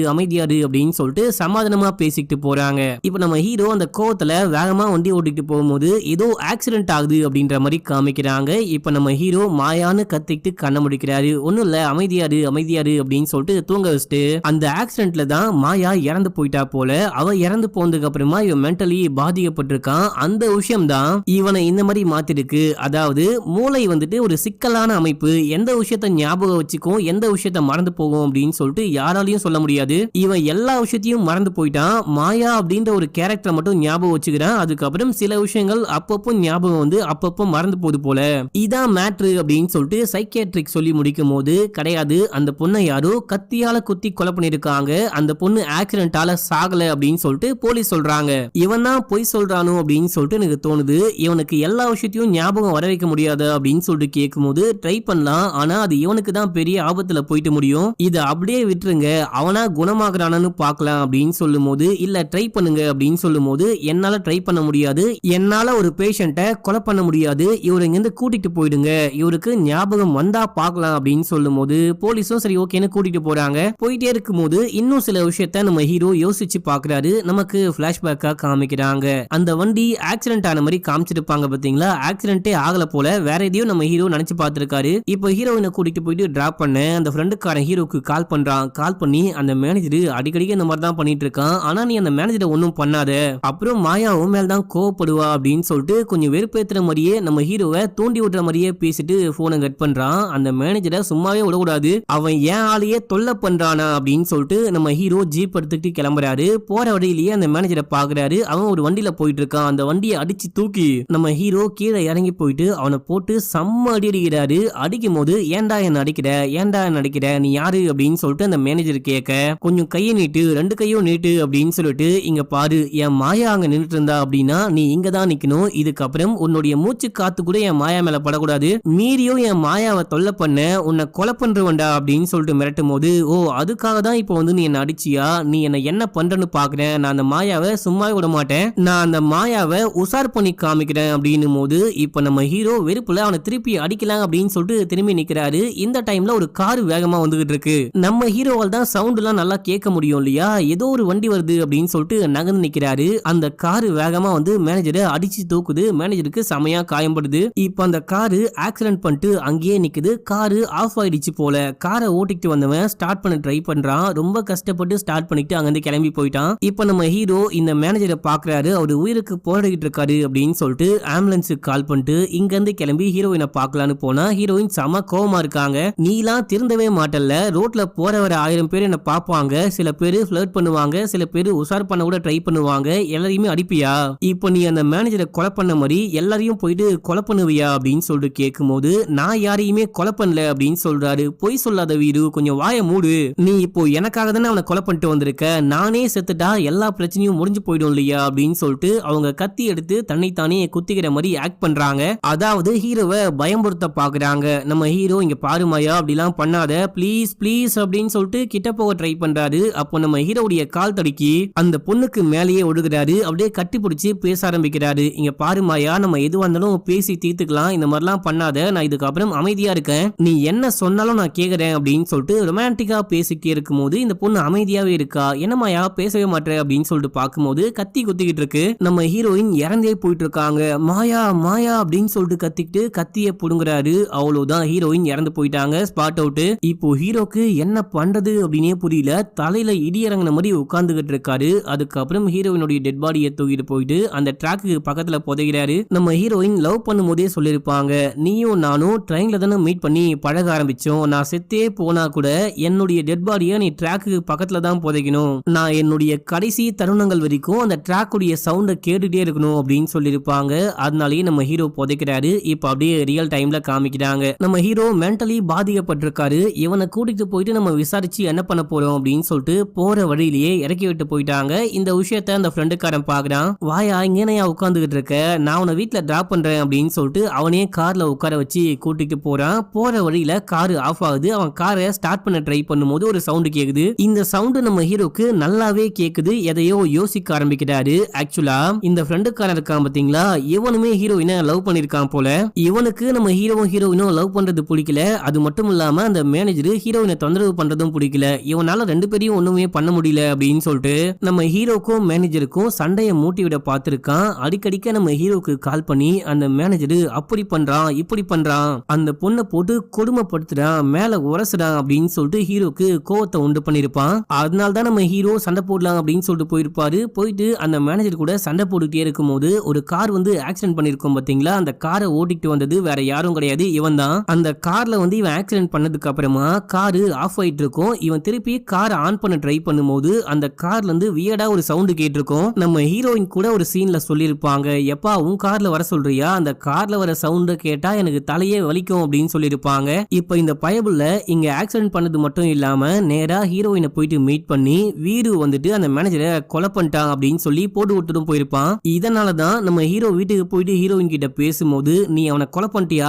அப்படின்னு சொல்லிட்டு சமாதானமா பேசிக்கிட்டு போறாங்க. இப்ப நம்ம ஹீரோ அந்த கோவத்துல வேகமா வண்டி ஓட்டிட்டு போகும்போது ஏதோ ஆக்சிடென்ட் ஆகுது அப்படின்ற மாதிரி காமிக்கிறாங்க. இப்ப நம்ம ஹீரோ மாயான்னு கத்திக்கிட்டு கண்ண முடிக்கிறாரு. ஒண்ணும் இல்ல, அமைதியாரு அப்படின்னு சொல்லிட்டு தூங்க வச்சுட்டு அந்த ஆக்சிடென்ட்ல தான் மாயா இறந்து போயிட்டா போல. அவ இறந்து போனதுக்கு அப்புறமா இவன் மென்டலி பாதிக்கப்பட்டிருக்கான். அந்த விஷயம் தான் இவனை இந்த மாதிரி மாத்திருக்கு. அதாவது மூளை வந்துட்டு ஒரு சிக்கலான அமைப்பு, எந்த விஷயத்த ஞாபகம் வச்சுக்கும், எந்த விஷயத்த மறந்து போகும் அப்படின்னு சொல்லிட்டு யாராலையும் சொல்ல முடியாது. இவன் எல்லா விஷயத்தையும் மறந்து போயிட்டான். மாயா அப்படின்ற ஒரு கேரக்டரை மட்டும் ஞாபகம் வச்சுக்கிறான். அதுக்கப்புறம் சில விஷயங்கள் அப்பப்போ ஞாபகம் வந்து அப்பப்போ மறந்து போகுது போல. இதான் மேட்ரு அப்படின்னு சொல்லிட்டு சைக்கியாட்ரிக் சொல்லி முடிக்கும் போது, கிடையாது, அந்த பொண்ணை யாரோ கத்தியால குத்தி கொலை பண்ணிருக்காங்க, அந்த பொண்ணு ஆக்சிடென்டால சாகல அப்படின்னு சொல்லிட்டு போலீஸ் சொல்றாங்க. இவன் தான் பொய் சொல்றானோ அப்படின்னு சொல்லிட்டு எனக்கு தோணுது. இவனுக்கு எல்லா விஷயத்தையும் ஞாபகம் வர வைக்க முடியாது அப்படின்னு சொல்லிட்டு கேட்கும் போது ட்ரை பண்ணலாம், ஆனா அது இவனுக்கு தான் பெரிய ஆபத்துல போயிட்டு முடியும். இதை அப்படியே விட்டுருங்க, அவனா குணமாகறானு பார்க்கலாம் அப்படின்னு சொல்லும் போது, இல்ல ட்ரை பண்ணுங்க அப்படின்னு சொல்லும் போது, என்னால ட்ரை பண்ண முடியாது, என்னால ஒரு பேஷண்ட்டை கொலை பண்ண முடியாது, இவரு இங்கிருந்து கூட்டிட்டு போயிடுங்க, இவருக்கு ஞாபகம் வந்தா பார்க்கலாம் அப்படின்னு சொல்லும் போது போலீஸும் சரி ஓகேன்னு கூட்டிட்டு போறாங்க. போயிட்டே இருக்கும் போது இன்னும் சில விஷயத்த நம்ம ஹீரோ யோசிச்சு பாக்குறாரு. நமக்கு பிளாஷ்பேக்கா காமிக்கிறாங்க. அந்த வண்டி ஆக்சிடென்ட் ஆன மாதிரி காமிச்சிருப்பாங்க பாத்தீங்களா, ஆக்சிடென்ட்டே ஆகல போல, வேற எதையோ நம்ம ஹீரோ நினைச்சு பார்த்திருக்காரு. இப்போ ஹீரோயினை கூட்டிட்டு போயிட்டு டிராப் பண்ண அந்த ஃப்ரெண்டுக்காரன் ஹீரோக்கு கால் பண்றான். கால் பண்ணி அந்த மேனேஜர் அடிக்கடி இந்த மாதிரி தான் பண்ணிட்டு இருக்கான், ஆனா நீ அந்த மேனேஜரை ஒன்னும் பண்ணாத, அப்புறம் மாயாவும் மேல தான் கோவப்படுவா அப்படின்னு சொல்லிட்டு கொஞ்சம் வெறுப்பேத்துற மாதிரியே நம்ம ஹீரோவை தூண்டி விடுற மாதிரியே பேசிட்டு போனை கட் பண்றான். அந்த மேனேஜரை சும்மாவே விடக்கூடாது, அவன் ஏன் ஆளையே தொல்லை பண்றானா அப்படின்னு சொல்லிட்டு நம்ம ஹீரோ ஜீப் எடுத்துக்கிட்டு கிளம்புறாரு. போற வழியிலேயே அந்த மேனேஜரை பாக்குறாரு. அவன் ஒரு வண்டியில போயிட்டு இருக்கான். அந்த வண்டியை அடிச்சு தூக்கி நம்ம ஹீரோ கீழே இறங்கி போயிட்டு அவனை போட்டு செம்ம அடி அடிக்கிறாரு. அடிக்கும் போது ஏன்டா என்ன அடிக்கிற, நீ யாரு அப்படின்னு சொல்லிட்டு அந்த மேனேஜர் கேட்க, கொஞ்சம் கையை நீட்டு, ரெண்டு கையும் நீட்டு அப்படின்னு சொல்லிட்டு, இங்க பாரு, என் மாயா அங்க நின்றுட்டு இருந்தா அப்படின்னா நீ இங்க தான் நிக்கணும், இதுக்கப்புறம் உன்னுடைய மூச்சு காத்து கூட என் மாயா மேல படக்கூடாது, மீறியும் என் மாயாவை தொல்லை பண்ண உன்னை கொலை பண்றவன்டா அப்படின்னு சொல்லிட்டு மிரட்டும் போது, ஓ அதுக்காக தான் இப்போ வந்து நீ என்ன அடிச்சியா, நீ என்ன பண்றன்னு பாக்குறேன், நான் அந்த மாயாவை சும்மாவே விட மாட்டேன், நான் அந்த மாயாவை உசார் பண்ணி காமிக்கிறேன் அப்படின்னும் போது, இப்ப நம்ம ஹீரோ வெறுப்புல அவனை திருப்பி அடிக்கலாம் அப்படின்னு சொல்லிட்டு திரும்பி நிக்கிறாரு. இந்த டைம்ல ஒரு கார் வேகமா வந்துகிட்டு இருக்கு. நம்ம ஹீரோவால் தான் சவுண்ட் எல்லாம் நல்லா கேட்க முடியும் இல்லையா, ஏதோ ஒரு வண்டி வருது அப்படின்னு சொல்லிட்டு நகர்ந்து நிக்கிறாரு. அந்த கார் வேகமா வந்து மேனேஜரை அடிச்சு தூக்குது. மேனேஜருக்கு செமையா காயப்படுது. இப்ப அந்த காரு ஆக்சிடென்ட் பண்ணிட்டு அங்கேயே நிக்குது. காரு ஆஃப் ஆயிடுச்சு போல. காரை ஓட்டிட்டு வந்தவன் ஸ்டார்ட் பண்ண ட்ரை பண்றான். ரொம்ப கஷ்டப்பட்டு ஸ்டார்ட் பண்ணிட்டு அங்கிருந்து கிளம்பி போயிட்டான். இப்ப நம்ம ஹீரோ இந்த மேனேஜரை பாக்குறாரு. அவரு உயிருக்கு போராடிட்டு இருக்காரு அப்படின்னு சொல்லிட்டு ஆம்புலன்ஸுக்கு கால் பண்ணிட்டு இங்க இருந்து கிளம்பி ஹீரோயினை பார்க்கலான்னு போனா ஹீரோயின் செம கோவமா இருக்காங்க. நீலாம் திருந்தவே மாட்டல்ல, ரோட்ல போறவர 1000 பேர் என்ன பாப்பாங்க, சில பேரு ஃபிளர்ட் பண்ணுவாங்க, சில பேரு உசார் பண்ண கூட ட்ரை பண்ணுவாங்க, எல்லாரையுமே அடிப்பியா, இப்போ நீ அந்த மேனேஜரை கொலை பண்ண மாதிரி எல்லாரையும் போயிட்டு கொலை பண்ணுவியா அப்படின்னு சொல்லிட்டு கேட்கும் போது, நான் யாரையுமே கொலை பண்ணல அப்படின்னு சொல்றாரு. பொய் சொல்லாத வீடு, கொஞ்சம் வாய மூடு, நீ இப்போ எனக்காக தானே அவனை கொலை பண்ணிட்டு வந்திருக்க, நானே செத்துட்டா எல்லா பிரச்சனையும் முடிஞ்சு போயிடும் இல்லையா அப்படின்னு சொல்லிட்டு அவங்க கத்தி எடுத்து தன்னைத்தானே குத்திக்கிற மாதிரி ஆக்ட் பண்றாங்க. அதாவது ஹீரோவை பயமுறுத்த பாக்குறாங்க. நம்ம ஹீரோ இங்க பாருமாயா அப்படிலாம் பண்ணாத, ப்ளீஸ் ப்ளீஸ் அப்படின்னு சொல்லிட்டு கிட்ட போக ட்ரை பண்றாரு. அப்போ நம்ம ஹீரோவுடைய கால் தடுக்கி அந்த பொண்ணுக்கு மேலேயே ஒடுகிறாரு. அப்படியே கட்டி பிடிச்சி பேச ஆரம்பிக்கிறாரு. இங்க பாருமாயா, நம்ம எதுவா இருந்தாலும் பேசி தீர்த்துக்கலாம், இந்த மாதிரிலாம் பண்ணாத, நான் இதுக்கப்புறம் அமைதியா இருக்கேன், நீ என்ன சொன்னாலும் நான் கேக்குறேன் அப்படின்னு சொல்லிட்டு ரொமான்டிக்கா பேசிக்கிட்டே இருக்கும் போது இந்த பொண்ணு அமைதியாவே இருக்கா. என்னமாயா பேசவே மாட்டேன் அப்படின்னு சொல்லிட்டு பார்க்கும்போது கத்தி குத்திக்கிட்டு இருக்கு. நம்ம ஹீரோயின் இறந்தே போயிட்டு இருக்காங்க. மாயா மாயா அப்படின்னு சொல்லிட்டு கத்திக்கிட்டு கத்திய புடுங்குறாரு. அவ்வளவுதான், ஹீரோயின் இறந்து போயிட்டாங்க, ஸ்பாட் அவுட். இப்போ ஹீரோக்கு என்ன பண்றது அப்படின்னே புரியல. தலையில இடி இறங்கின மாதிரி உட்கார்ந்துகிட்டு இருக்காரு. அதுக்கப்புறம் ஹீரோயினுடைய டெட் பாடியை தூக்கிட்டு போயிட்டு அந்த ட்ராக்கு பக்கத்துல புதைகிறாரு. நம்ம ஹீரோயின் லவ் பண்ணும் போதே சொல்லிருப்பாங்க, நீயும் நானும் ட்ரெயின்ல தானே மீட் பண்ணி பழக ஆரம்பிச்சோம், நான் செத்தே போனா கூட என்னுடைய டெட் பாடியை நீ ட்ராக்கு பக்கத்துல தான் புதைக்கணும், நான் என்னுடைய கடைசி தருணங்கள் வரைக்கும் அந்த ட்ராக்குடைய சவுண்டை கேட்டுட்டே இருக்கணும் அப்படின்னு சொல்லியிருப்பாங்க. அதனாலேயே நம்ம ஹீரோ புதைக்கிறாரு. இப்ப அப்படியே ரியல் டைம்ல காமிக்கிறாங்க. நம்ம ஹீரோ மென்டலி பாதிக்கப்பட்டிருக்காரு. இவனை கூட்டிட்டு போயிட்டு நம்ம விசாரிச்சு என்ன பண்ண போறோம் அப்படின்னு சொல்லிட்டு போற வழியிலேயே இறக்கி விட்டு போயிட்டாங்க. இந்த விஷயத்த அந்த ஃப்ரெண்டுக்காரன் பாக்குறான். வாயா இங்கேனையா உட்காந்துக்கிட்டு இருக்க, நான் உன வீட்டுல டிராப் பண்றேன் அப்படின்னு சொல்லிட்டு அவனே கார்ல உட்கார வச்சு கூட்டிட்டு போறான். போற வழியில காரு ஆஃப் ஆகுது. அவன் காரை ஸ்டார்ட் பண்ண ட்ரை பண்ணும்போது ஒரு சவுண்ட் கேக்குது. இந்த சவுண்ட் நம்ம ஹீரோக்கு நல்லாவே கேக்குது. எதையோ யோசிக்க ஆரம்பிக்கிறாரு. ஆக்சுவலா இந்த ஃப்ரெண்டுக்காரன் இருக்கான் பாத்தீங்களா, இவனுமே ஹீரோயினை லவ் பண்ணிருக்கான் போல. இவனுக்கு நம்ம ஹீரோவும் ஹீரோயினும் லவ் பண்றது பிடிக்கல. அது மட்டும் இல்லாம அந்த மேனேஜர் ஹீரோயினை தொந்தரவு பண்றதும் பிடிக்கல, இவனால ரெண்டு பேரையும் ஒண்ணுமே பண்ண முடியல அப்படின்னு சொல்லிட்டு நம்ம ஹீரோக்கும் மேனேஜருக்கும் சண்டையை மூட்டி விட பார்த்திருக்கான். அடிக்கடிக்க நம்ம ஹீரோக்கு கால் பண்ணி அந்த மேனேஜர் அப்படி பண்றான் இப்படி பண்றான், அந்த பொண்ணை போட்டு கொடுமைப்படுத்துறான், மேல உரசுறான் அப்படின்னு சொல்லிட்டு ஹீரோக்கு கோவத்தை உண்டு பண்ணிருப்பான். அதனால தான் நம்ம ஹீரோ சண்டை போடலாம் அப்படின்னு சொல்லிட்டு போயிருப்பாரு. போயிட்டு அந்த மேனேஜர் கூட சண்டை போட்டுட்டே இருக்கும் போது ஒரு கார் வந்து ஆக்சிடென்ட் பண்ணிருக்கோம் பாத்தீங்களா, அந்த காரை ஓட்டிட்டு வந்தது வேற யாரும் கிடையாது, இவன் தான். அந்த கார்ல வந்து இவன் ஆக்சிடென்ட் பண்ணதுக்கு அப்புறமா காரு ஆஃப் ஆயிட்டு இருக்கும். இவன் திருப்பி காரை ஆன் பண்ண ட்ரை பண்ணும்போது அந்த கார்ல இருந்து வியர்டா ஒரு சவுண்ட் கேட்டிருக்கும். நம்ம ஹீரோயின் கூட ஒரு சீன்ல சொல்லிருப்பாங்க, எப்பா உன் கார்ல வர சொல்றியா, அந்த கார்ல வர சவுண்ட் கேட்டா எனக்கு தலையே வலிக்கும் அப்படின்னு சொல்லிருப்பாங்க. இப்ப இந்த பயபுள்ள இங்க ஆக்சிடென்ட் பண்ணது மட்டும் இல்லாம நேரா ஹீரோயினை போயிட்டு மீட் பண்ணி வீடு வந்துட்டு அந்த மேனேஜரை கொலை பண்ணிட்டான் அப்படின்னு சொல்லி போட்டு விட்டுட்டும் போயிருப்பான். இதனாலதான் நம்ம ஹீரோ வீட்டுக்கு போயிட்டு ஹீரோயின் கிட்ட பேசும்போது நீ அவனை கொலை பண்ணிட்டியா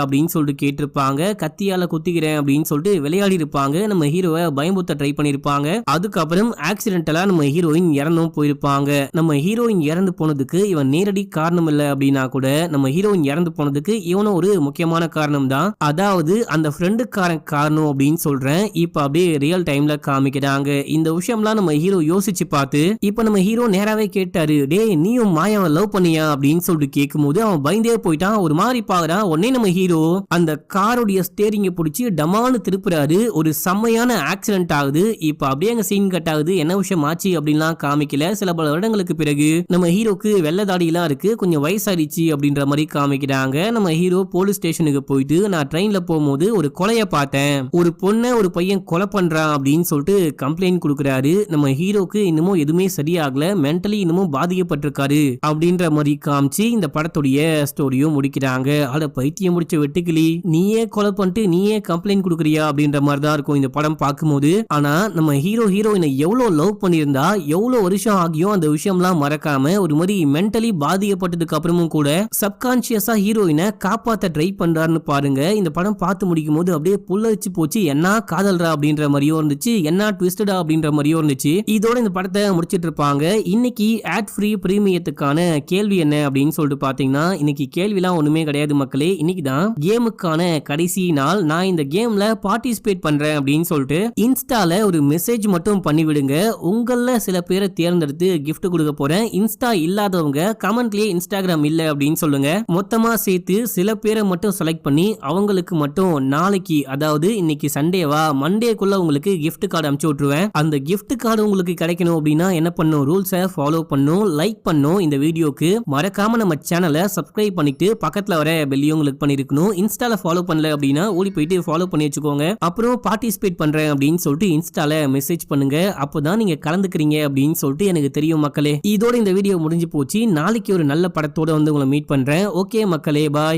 அப்படின்னு சொல்லிட்டு கேட்டிருப்பாங்க. கத்தியால குத்திக்கிறேன் அப்படின்னு சொல்லிட்டு விளையாடி இருப்பாங்க. நம்ம ஹீரோவை பயமுறுத்த ட்ரை பண்ணிருப்பாங்க. அதுக்கப்புறம் ஆக்சிடென்டலா நம்ம ஹீரோயின் இறந்தும் போயிருப்பாங்க. நம்ம ஹீரோயின் இறந்து போனதுக்கு இவன் நேரடி காரணம் இல்ல அப்படின்னா கூட நம்ம ஹீரோயின் இறந்து போனதுக்கு இவனும் ஒரு முக்கியமான காரணம் தான். அதாவது அந்த ஃப்ரெண்டுக்காரன் காரணம் அப்படின்னு சொல்றேன். இப்ப அப்படியே ரியல் டைம்ல காமிக்கிறாங்க. இந்த விஷயம்லாம் நம்ம ஹீரோ யோசிச்சு பார்த்து இப்ப நம்ம ஹீரோ நேராவே கேட்டாரு, டே நீயும் மாயாவை லவ் பண்ணியா அப்படின்னு சொல்லிட்டு கேட்கும் போது அவன் பயந்தே போயிட்டான். ஒரு மாதிரி பாக்குறான். உடனே நம்ம ஹீரோ அந்த காரோடைய ஸ்டேரிங்க பிடிச்சி டமான்னு திருப்புறாரு. ஒரு செம்மையான ஆக்சிடென்ட் ஆகுது. இப்ப அப்படியே அங்க சீன் கட் ஆகுது. என்ன விஷயம் ஆச்சு அப்படின்லாம் காமிக்கல. சில பல வருடங்களுக்கு பிறகு நம்ம ஹீரோக்கு வெள்ளை தாடியெல்லாம் இருக்கு, கொஞ்சம் வயசாயிடுச்சு அப்படின்ற மாதிரி காமிக்கிறாங்க. நம்ம ஹீரோ போலீஸ் ஸ்டேஷனுக்கு போயிட்டு நான் ட்ரெயின்ல போகும்போது ஒரு கொலைய பார்த்தேன், ஒரு பொண்ணை ஒரு பையன் கொலை பண்றான் அப்படின்னு சொல்லிட்டு கம்ப்ளைண்ட் கொடுக்குறாரு. நம்ம ஹீரோக்கு இன்னமும் எதுவுமே சரியாகல, மென்டலி இன்னமும் பாதிக்கப்பட்டிருக்காரு அப்படின்ற மாதிரி காமிச்சு இந்த படத்துடைய ஸ்டோரியும் முடிக்கிறாங்க. அட பைத்தியம் முடிச்ச வெட்டுக்கிளி, நீயே கொலை பண்ணிட்டு நீயே கம்ப்ளைண்ட் கொடுக்குறியா அப்படின்ற மாதிரி தான் இருக்கும் இந்த படம் பார்க்கும்போது. ஆனா நம்ம ஹீரோயினை எவ்வளவு லவ் பண்ணியிருந்தா எவ்வளவு வருஷம் ஆகியும் அந்த விஷயம்லாம் மறக்காம ஒரு மாதிரி மென்டலி பாதிக்கப்பட்டதுக்கு அப்புறமும் கூட சப்கான்சியஸா ஹீரோயினை காப்பாத்த ட்ரை பண்றாருன்னு பாருங்க. இந்த படம் பார்த்து முடிக்கும் போது அப்படியே புல்லரிச்சு போச்சு. என்ன காதல்ரா அப்படின்ற மாதிரியும் இருந்துச்சு, என்ன ட்விஸ்டடா அப்படின்ற மாதிரியும் இருந்துச்சு. இதோட இந்த படத்தை முடிச்சிட்டு இருப்பாங்க. இன்னைக்கு ஆட் ஃப்ரீ பிரீமியத்துக்கான கேள்வி என்ன அப்படின்னு சொல்லிட்டு பாத்தீங்கன்னா, இன்னைக்கு கேள்விலாம் ஒண்ணுமே கிடையாது மக்களே. இன்னைக்கு தான் கேமுக்கான கடைசி நாள். நான் இந்த கேம்ல பார்ட்டிசிபேட் பண்றேன் அப்படின்னு சொல்லிட்டு இன்ஸ்டால ஒரு மெசேஜ் மட்டும் பண்ணி விடுங்க. உங்கள சில பேரை தேர்ந்தெடுத்து gift கொடுக்க போறேன். இன்ஸ்டா இல்லாதவங்க கமெண்ட்லயே இன்ஸ்டாகிராம் இல்ல அப்படின்னு சொல்லுங்க. மொத்தமா சேர்த்து சில பேரை மட்டும் செலக்ட் பண்ணி அவங்களுக்கு மட்டும் நாளைக்கு, அதாவது இன்னைக்கு சண்டேவா, மண்டேக்குள்ள உங்களுக்கு gift கார்டு அனுப்பிச்சு விட்டுருவேன். அந்த gift கார்டு உங்களுக்கு கிடைக்கணும் அப்படின்னா என்ன பண்ணும், ரூல்ஸை ஃபாலோ பண்ணும், லைக் பண்ணும், இந்த வீடியோக்கு மறக்காம நம்ம சேனலை சப்ஸ்கிரைப் பண்ணிட்டு பக்கத்துல வர பெல்லையும் கிளிக் பண்ணிருக்கணும். இன்ஸ்டால ஃபாலோ பண்ணல அப்படின்னா ஓடி போயிட்டு ஃபாலோ பண்ணி வச்சுக்கோங்க. அப்புறம் பார்ட்டிசிபேட் பண்றேன் அப்படின்னு சொல்லிட்டு இன்ஸ்டால மெசேஜ் பண்ணுங்க. அப்போதான் நீங்க கலந்துக்கிறீங்க அப்படின்னு சொல்லிட்டு எனக்கு தெரியும் மக்களே. இதோட இந்த வீடியோ முடிஞ்சு போச்சு. நாளைக்கு ஒரு நல்ல படத்தோட வந்து உங்களை மீட் பண்றேன். ஓகே மக்களே, பாய்.